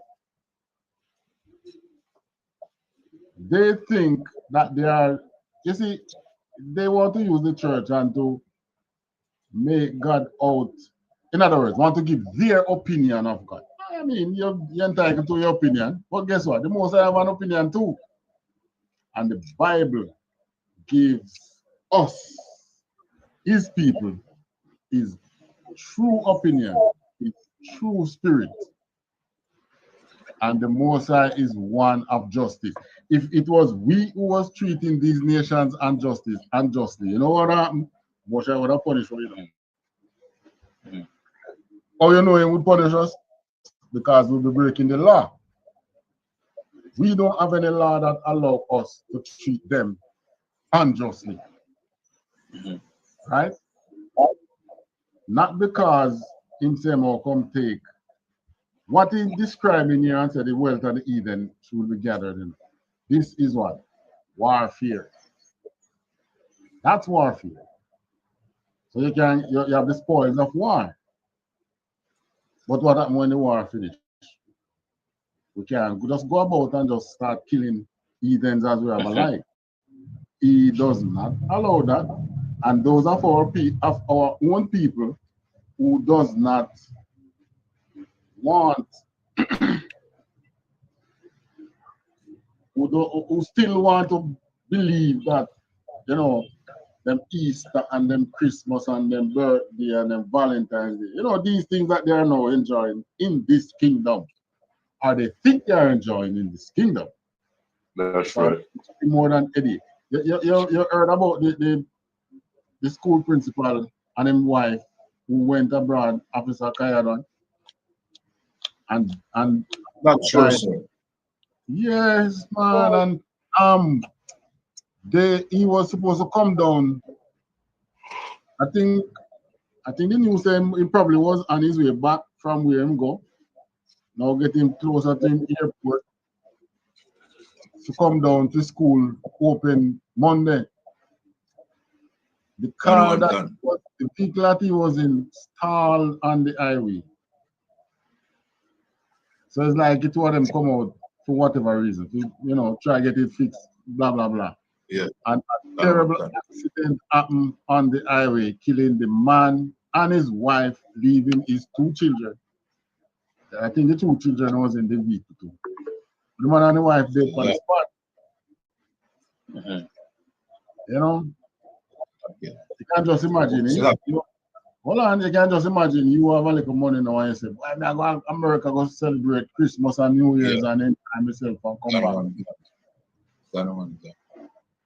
They think that they are, you see, they want to use the church and to make God out. In other words, want to give their opinion of God. I mean, you're entitled to your opinion, but guess what? The Most High have an opinion too. And the Bible gives us, his people, his true opinion, his true spirit. And the Most High is one of justice. If it was we who was treating these nations unjustly, you know what happened? Most High would have punished for it. How you know he would punish us? Because we'll be breaking the law. We don't have any law that allow us to treat them unjustly. Right? Not because him say more come take. What he's describing here and said the wealth of the heathen should be gathered in. This is what? Warfare. That's warfare. So you have the spoils of war. But what happens when the war finishes? We can't just go about and just start killing heathens as we have a life. He does not allow that. And those of our own people who does not want, who still want to believe that, you know, them Easter and them Christmas and them birthday and them Valentine's Day, you know, these things that they are now enjoying in this kingdom, or they think they are enjoying in this kingdom. That's right. More than Eddie. You heard about the school principal and his wife who went abroad, Officer Kayadon, and not sure, sir. Yes, man, and he was supposed to come down. I think the news said he probably was on his way back from where he go. Now getting closer to the airport to come down to school open Monday. The car that was, the vehicle that he was in stalled on the highway. So it's like it was them come out for whatever reason, to, you know, try to get it fixed, blah blah blah. Yeah. And a terrible accident happened on the highway, killing the man and his wife, leaving his 2 children. I think the 2 children was in the vehicle too. The man and the wife dead on the spot. You know, you can't just imagine it. Hold on, you can't just imagine you have a little money now and you say, well, I go to America go celebrate Christmas and New Year's and then time myself and come back.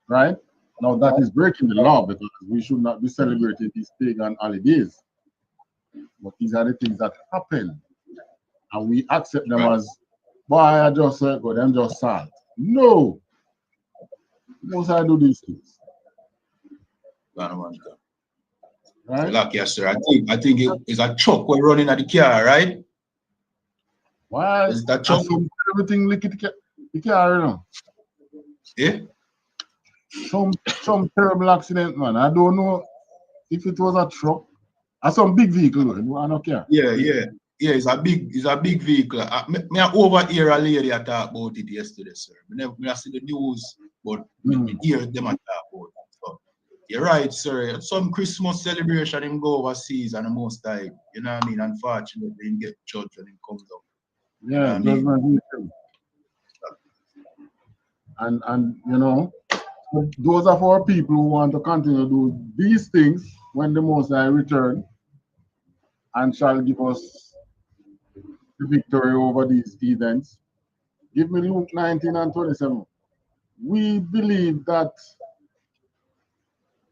Right? Now that is breaking the law because we should not be celebrating these pagan holidays. But these are the things that happen. And we accept them as, boy, I just go, them just sad. No. Most I do these things. Right? Like, yes, sir. I think it is a truck we're running at the car, right? Why? Is that truck? Everything lick it the car, you know. Yeah? Some terrible accident, man. I don't know if it was a truck or some big vehicle, I don't care. Yeah, it's a big vehicle. Me overhear a lady talk about it yesterday, sir. I see the news, but me hear them talk about it. So, you're right, sir. Some Christmas celebration him go overseas and the most time, you know what I mean? Unfortunately, he get judged when he comes up. Yeah, you know and you know, those are for people who want to continue to do these things when the Most High return and shall give us the victory over these heathens. Give me Luke 19 and 27. We believe that,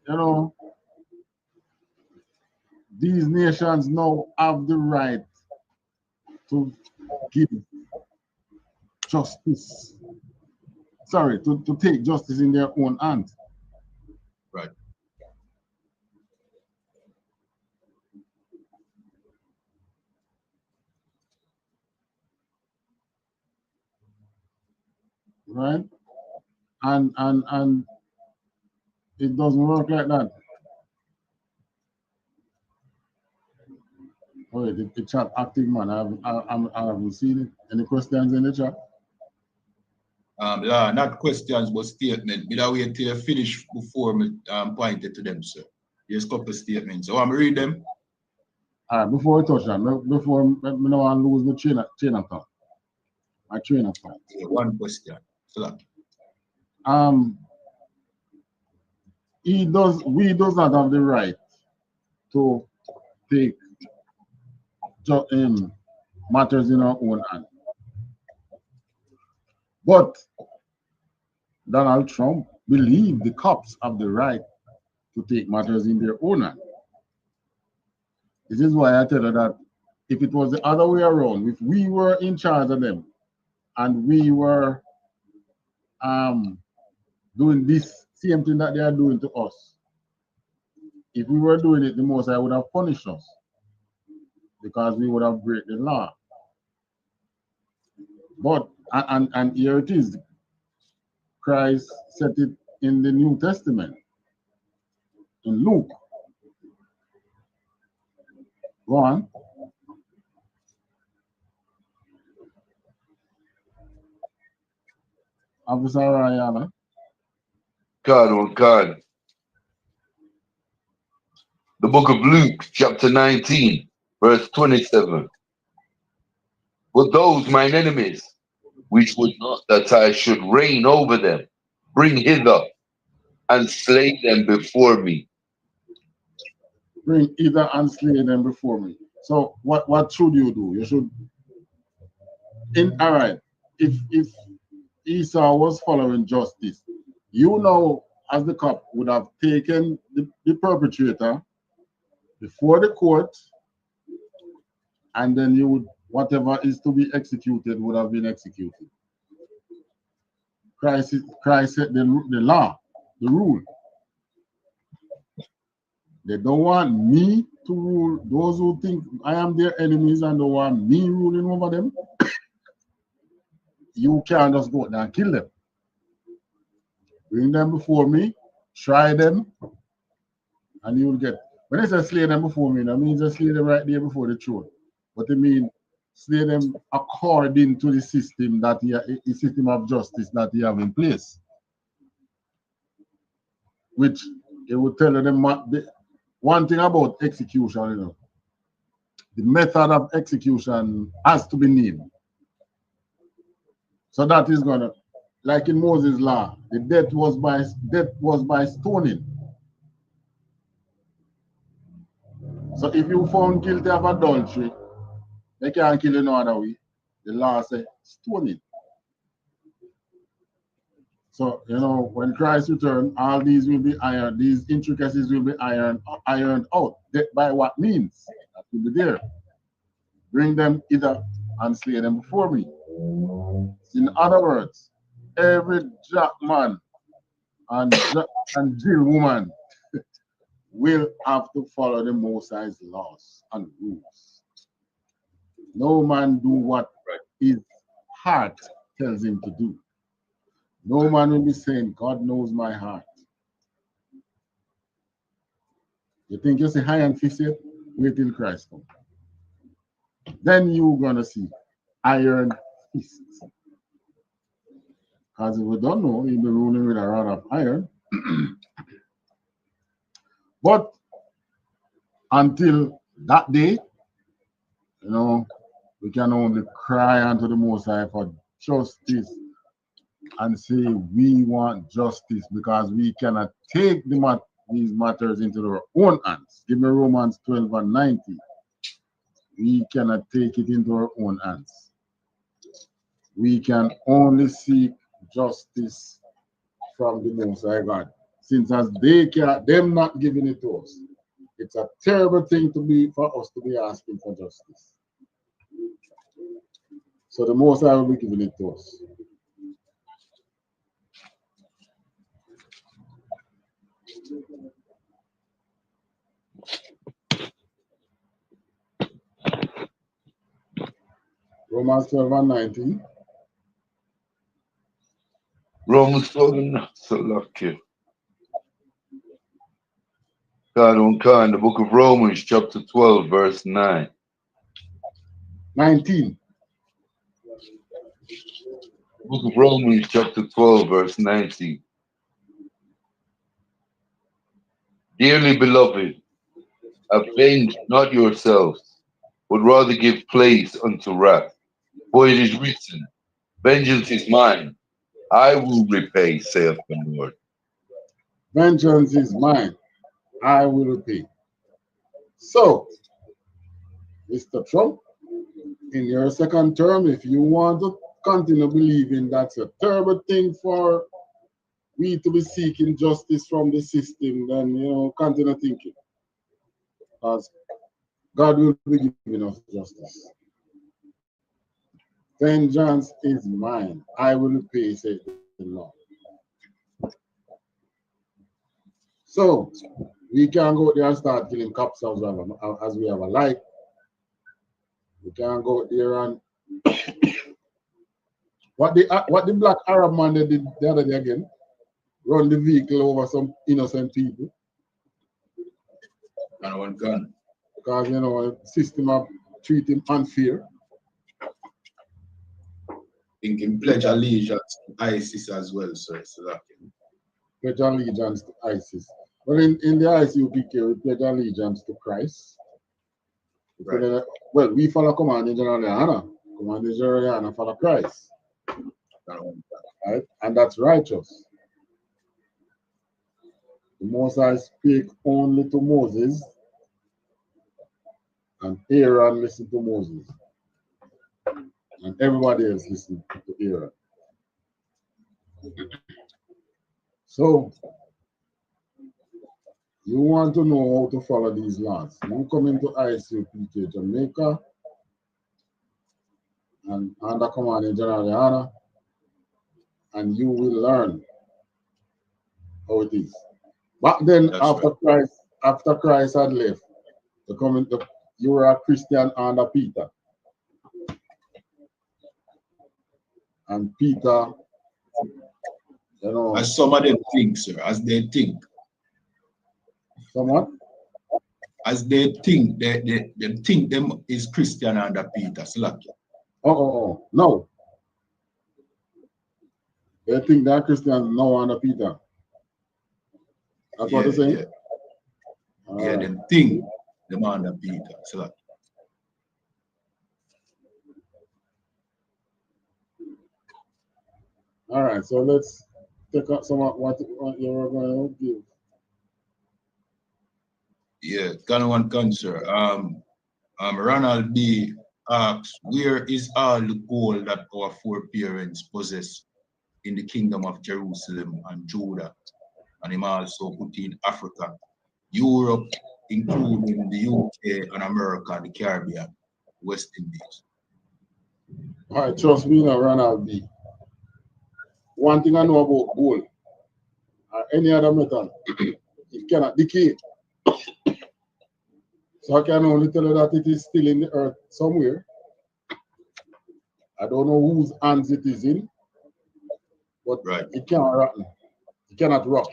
you know, these nations now have the right to give justice. Sorry, to take justice in their own hands. Right. Right? And it doesn't work like that. Oh, the chat active, man. I haven't seen it. Any questions in the chat? Yeah, not questions, but statement. We don't wait till you finish before me point it to them, sir. There's a couple of statements. So I'm read them. All right, before we touch that, before me no want to lose the chain of thought. My train of thought. Yeah, one question. So we does not have the right to take matters in our own hand. But Donald Trump believes the cops have the right to take matters in their own hand. This is why I tell her that if it was the other way around, if we were in charge of them and we were doing this same thing that they are doing to us, if we were doing it, the Most High would have punished us because we would have break the law. But and here it is. Christ said it in the New Testament, in Luke. Go on. Officer Ayala. God. The book of Luke, chapter 19, verse 27. But those mine enemies, which would not that I should reign over them, bring hither and slay them before me. Bring hither and slay them before me. So what should you do? You should, all right, if Esau was following justice, you know, as the cop would have taken the perpetrator before the court, and then you would, whatever is to be executed would have been executed. Christ set the law, the rule. They don't want me to rule. Those who think I am their enemies and don't want me ruling over them, you can't just go there and kill them. Bring them before me, try them, and you will get. When I say slay them before me, that means just slay them right there before the throne. But I mean, slay them according to the system that the system of justice that you have in place. Which it would tell them one thing about execution, you know. The method of execution has to be named. So that is gonna, like in Moses' law, the death was by stoning. So if you found guilty of adultery, they can't kill you no other way. The law says stoning. So, you know, when Christ returns, all these will be ironed, these intricacies will be ironed out. By what means? That will be there. Bring them hither and slay them before me. In other words, every jack man and Jill woman will have to follow the Most High's laws and rules. No man do what his heart tells him to do. No man will be saying, God knows my heart. You think you say high and fix it? Wait till Christ comes. Then you're going to see iron fists. Because if we don't know, he'll be ruling with a rod of iron. But until that day, you know, we can only cry unto the Most High for justice and say we want justice, because we cannot take these matters into our own hands. Give me Romans 12 and 90. We cannot take it into our own hands. We can only seek justice from the Most High God. Since as them not giving it to us, it's a terrible thing for us to be asking for justice. So the Most High will be giving it to us. Romans 12 and 19. Romans 12 and so lucky. God on kind, the book of Romans, chapter 12, verse 9. 19. Book of Romans, chapter 12, verse 19. Dearly beloved, avenge not yourselves, but rather give place unto wrath. For it is written, vengeance is mine, I will repay, saith the Lord. Vengeance is mine, I will repay. So, Mr. Trump, in your second term, if you want to continue believing that's a terrible thing for we to be seeking justice from the system, then, you know, continue thinking. Because God will be giving us justice. Vengeance is mine, I will repay, said the Lord. So, we can go there and start killing cops as we have a like. We can go there and what the black Arab man they did the other day again, run the vehicle over some innocent people. And one gun. Because, you know, the system of treating unfair. Thinking pledge allegiance to ISIS as well, so it's like Pledge allegiance to ISIS. Well, in the ISUPK, we pledge allegiance to Christ. Right. Well, we follow Commander General YAHANNA. Commander General YAHANNA follow Christ. Right? And that's righteous. The Most High speak only to Moses, and Aaron listened to Moses. And everybody else listened to Aaron. So, you want to know how to follow these laws. You come into ISUPK Jamaica and under Commanding General YAHANNA, and you will learn how it is. Back then, after Christ had left, you were a Christian under Peter. And Peter, you know. As some of them think, sir, as they think. Someone? As they think, they think them is Christian under Peter. No. They think they're Christian now under Peter. That's what they're saying? Yeah, them think them under Peter. All right, so let's take up some of what you were going to give. Yeah, kind of one concern. Ronald B. asks, where is all the gold that our foreparents possessed in the kingdom of Jerusalem and Judah? And him also put in Africa, Europe, including the UK and America, the Caribbean, West Indies. All right, trust me now, Ronald B. One thing I know about gold or any other metal, it cannot decay. So I can only tell you that it is still in the earth somewhere. I don't know whose hands it is in, but it cannot rotten. It cannot rot.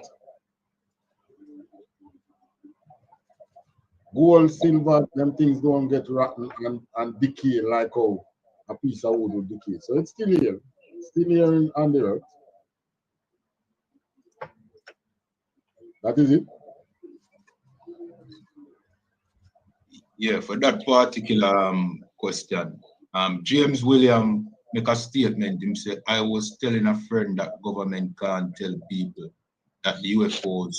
Gold, silver, them things don't get rotten and decay like how a piece of wood would decay. So it's still here. It's still here on the earth. That is it. Yeah, for that particular question, James William make a statement. He said, I was telling a friend that government can't tell people that the UFOs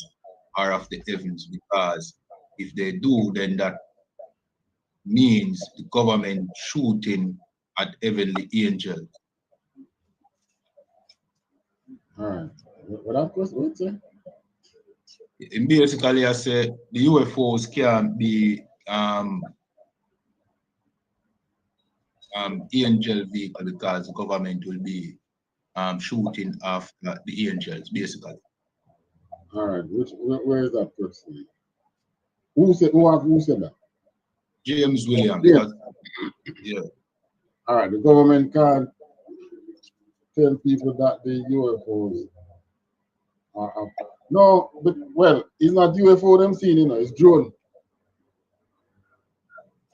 are of the heavens, because if they do, then that means the government shooting at heavenly angels. All right. What that question? What's it? And basically, I said the UFOs can't be angel vehicle because the government will be shooting after the angels, basically. All right. Where is that person? Who said that? James William. Yeah. Yeah. All right. The government can't tell people that the UFOs are up. No, but well, it's not UFO them seeing, you know, it's drone.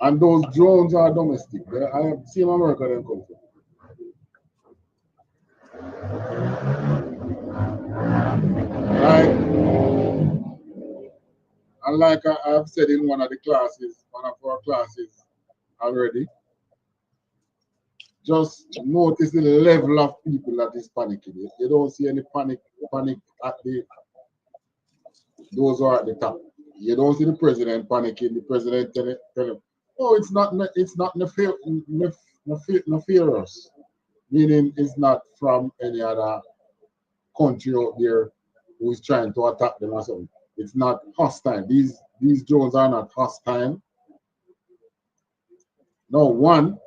And those drones are domestic. I have seen America them come from. Like I've said in one of our classes already, just notice the level of people that is panicking. You don't see any panic at those who are at the top. You don't see the president panicking. The president tell him, oh, it's not nefarious, meaning it's not from any other country out there who is trying to attack them or something. It's not hostile. These drones are not hostile. No, one,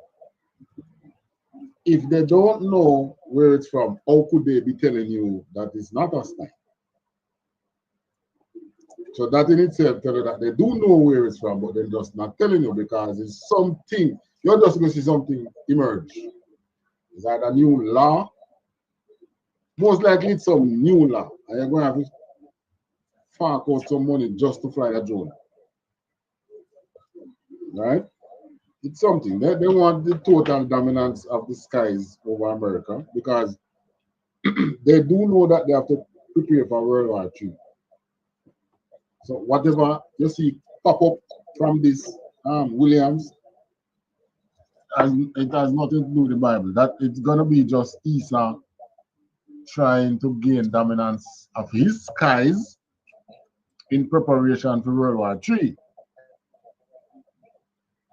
if they don't know where it's from, how could they be telling you that it's not hostile? So that in itself tells you that they do know where it's from, but they're just not telling you because it's something, you're just going to see something emerge. Is that a new law? Most likely it's some new law. And you're going to have to fork out some money just to fly a drone. Right? It's something. They want the total dominance of the skies over America because they do know that they have to prepare for World War III. So whatever you see pop up from this Williams, it has nothing to do with the Bible. That it's gonna be just Esau trying to gain dominance of his skies in preparation for World War III.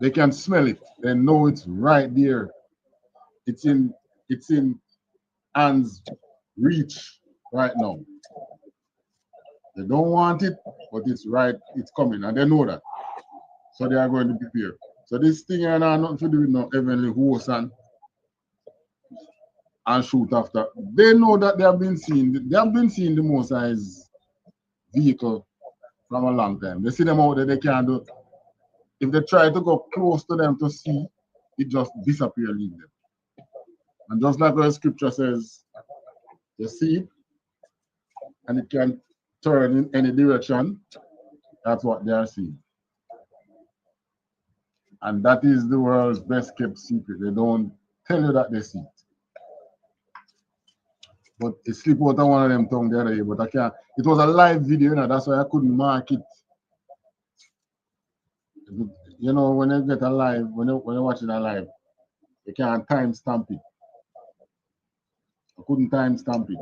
They can smell it. They know it's right there. It's in hands reach right now. They don't want it, but it's right, it's coming, and they know that. So they are going to prepare. So this thing has nothing to do with no heavenly host and shoot after. They know that they have been seeing the Most High's vehicle from a long time. They see them out there, they can't do it. If they try to go close to them to see, it just disappears, leave them. And just like the scripture says, you see it, and it can turn in any direction. That's what they are seeing. And that is the world's best kept secret. They don't tell you that they see it. But it slipped out of one of them tongue the other day, but I can't. It was a live video, you know, that's why I couldn't mark it. You know, when you get a live, when you're watching a live, you can't time stamp it. I couldn't time stamp it.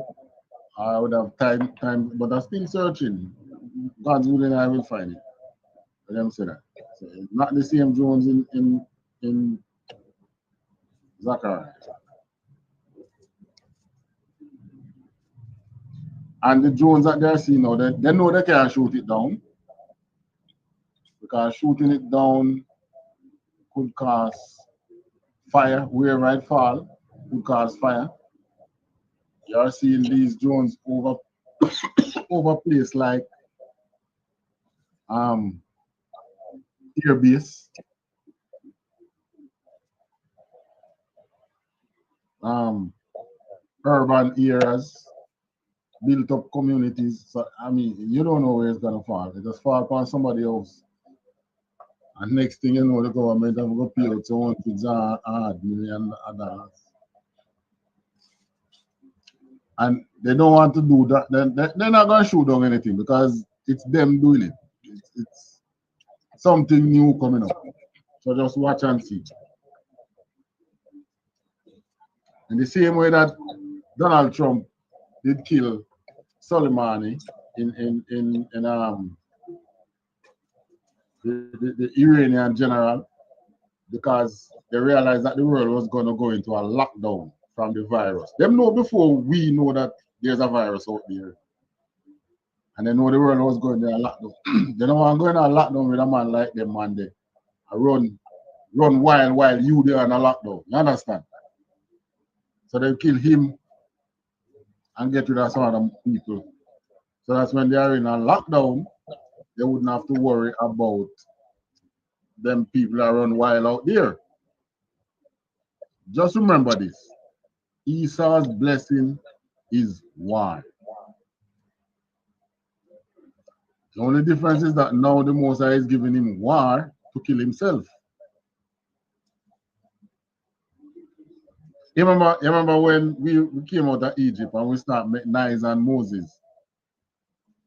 I would have time, but I'm still searching. God's willing, I will find it. Let them say that. So it's not the same drones in Zachariah. And the drones that they're seeing now, they know they can't shoot it down. Because shooting it down could cause fire, wherever it fall, could cause fire. You're seeing these drones over places like air base. Urban areas, built up communities. So, I mean, you don't know where it's going to fall. It just fall upon somebody else. And next thing you know, the government have to pay out $200 million. And they don't want to do that. They're not going to shoot down anything because it's them doing it. It's something new coming up. So just watch and see. In the same way that Donald Trump did kill Soleimani in the Iranian general, because they realized that the world was going to go into a lockdown from the virus. Them know before we know that there's a virus out there. And they know the world was going to a lockdown. They don't want to go in a lockdown with a man like them, man. They run wild while you there in a lockdown. You understand? So they kill him and get rid of some of them people. So that's when they are in a lockdown, they wouldn't have to worry about them people that run wild out there. Just remember this. Esau's blessing is war. The only difference is that now the Most High is giving him war to kill himself. You remember when we came out of Egypt and we started making Nice and Moses?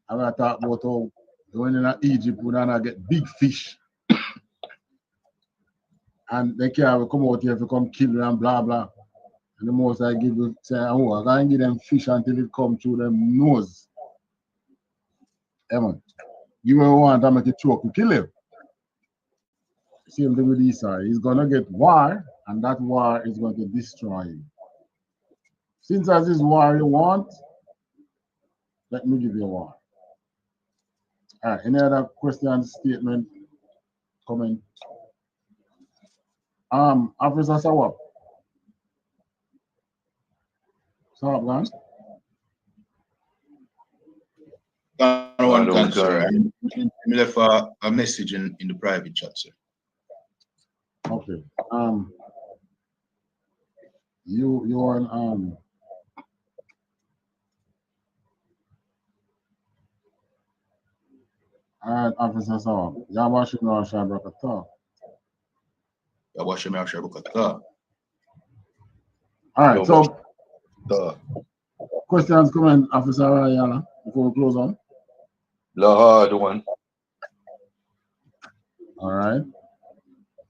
And I talk about how when in Egypt we don't get big fish. And they can't come out here to come kill you and blah blah. And the Most I give you say, oh, I can't give them fish until it come through them nose. Amen. You will want to make a choke to kill him. Same thing with Esau. He's gonna get war, and that war is going to destroy him. Since as this war you want, let me give you a war. All right, any other question, statement, comment? Officer Sawab. Sawab, gone? One concern. I left a message in the private chat, sir. Okay. You on all right, Officer Sawab. Yabashim Shabrakata. Yabashim Shabrakata. All right, so questions, comment, Officer Ayala, before we close on. The hard one. All right.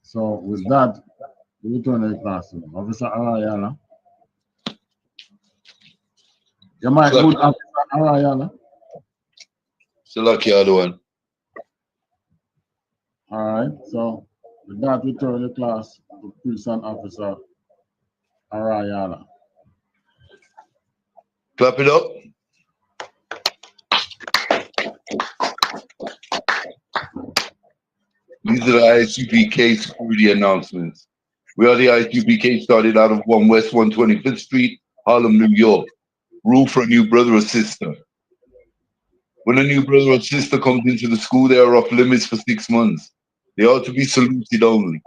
So with that, we return to the classroom. Officer Ayala. You might put Officer Ayala. Select the other one. All right. So with that, we turn the class to Prison Officer Ayala. Clap it up. These are the ISUPK security announcements. We are the ISUPK, started out of 1 West 125th Street, Harlem, New York. Rule for a new brother or sister. When a new brother or sister comes into the school, they are off limits for 6 months. They are to be saluted only.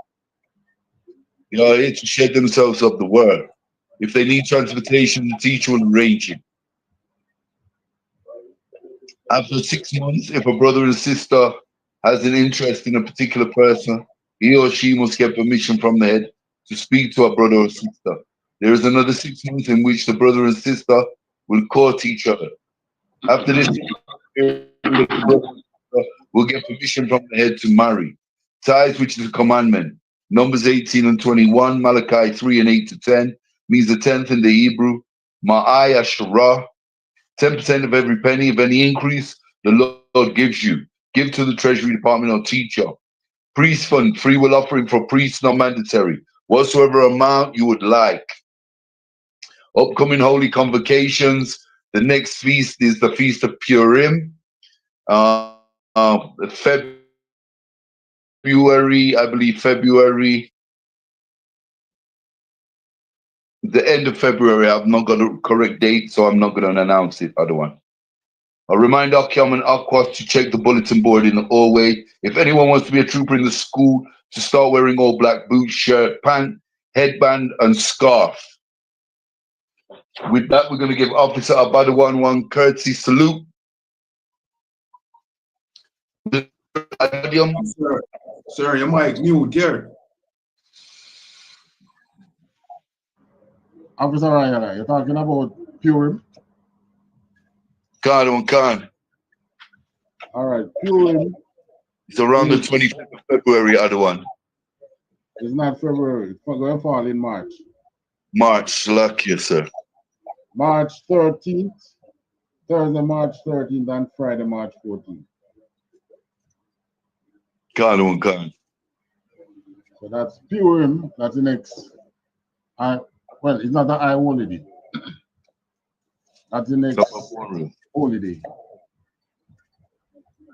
They are here to shed themselves of the word. If they need transportation, the teacher will arrange it. After 6 months, if a brother and sister has an interest in a particular person, he or she must get permission from the head to speak to a brother or sister. There is another 6 months in which the brother and sister will court each other. After this, the brother and sister will get permission from the head to marry. Tithes, which is a commandment. Numbers 18 and 21, Malachi 3 and 8 to 10, means the 10th in the Hebrew. Ma'ai Asherah, 10% of every penny of any increase the Lord gives you. Give to the Treasury Department or teacher. Priest fund, free will offering for priests, not mandatory. Whatsoever amount you would like. Upcoming holy convocations. The next feast is the Feast of Purim. February, I believe February. The end of February. I've not got a correct date, so I'm not going to announce it. Other one. A reminder, Akiam and Aquas, to check the bulletin board in the hallway. If anyone wants to be a trooper in the school, to start wearing all black boots, shirt, pant, headband, and scarf. With that, we're going to give Officer Abadawan one courtesy salute. Sir, your mic mute there. Officer Ryan, you're talking about Purim? Khan. All right, Purim. It's around the 25th of February, other one. It's not February. It's going to fall in March. March, lucky, sir. March 13th, Thursday, March 13th, and Friday, March 14th. Khan. So that's Purim. That's the next. Well, it's not the holiday. That's the next holiday.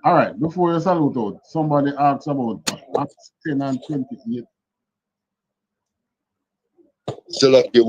All right, before you salute out, somebody asks about Acts 10 and 28. Still lucky.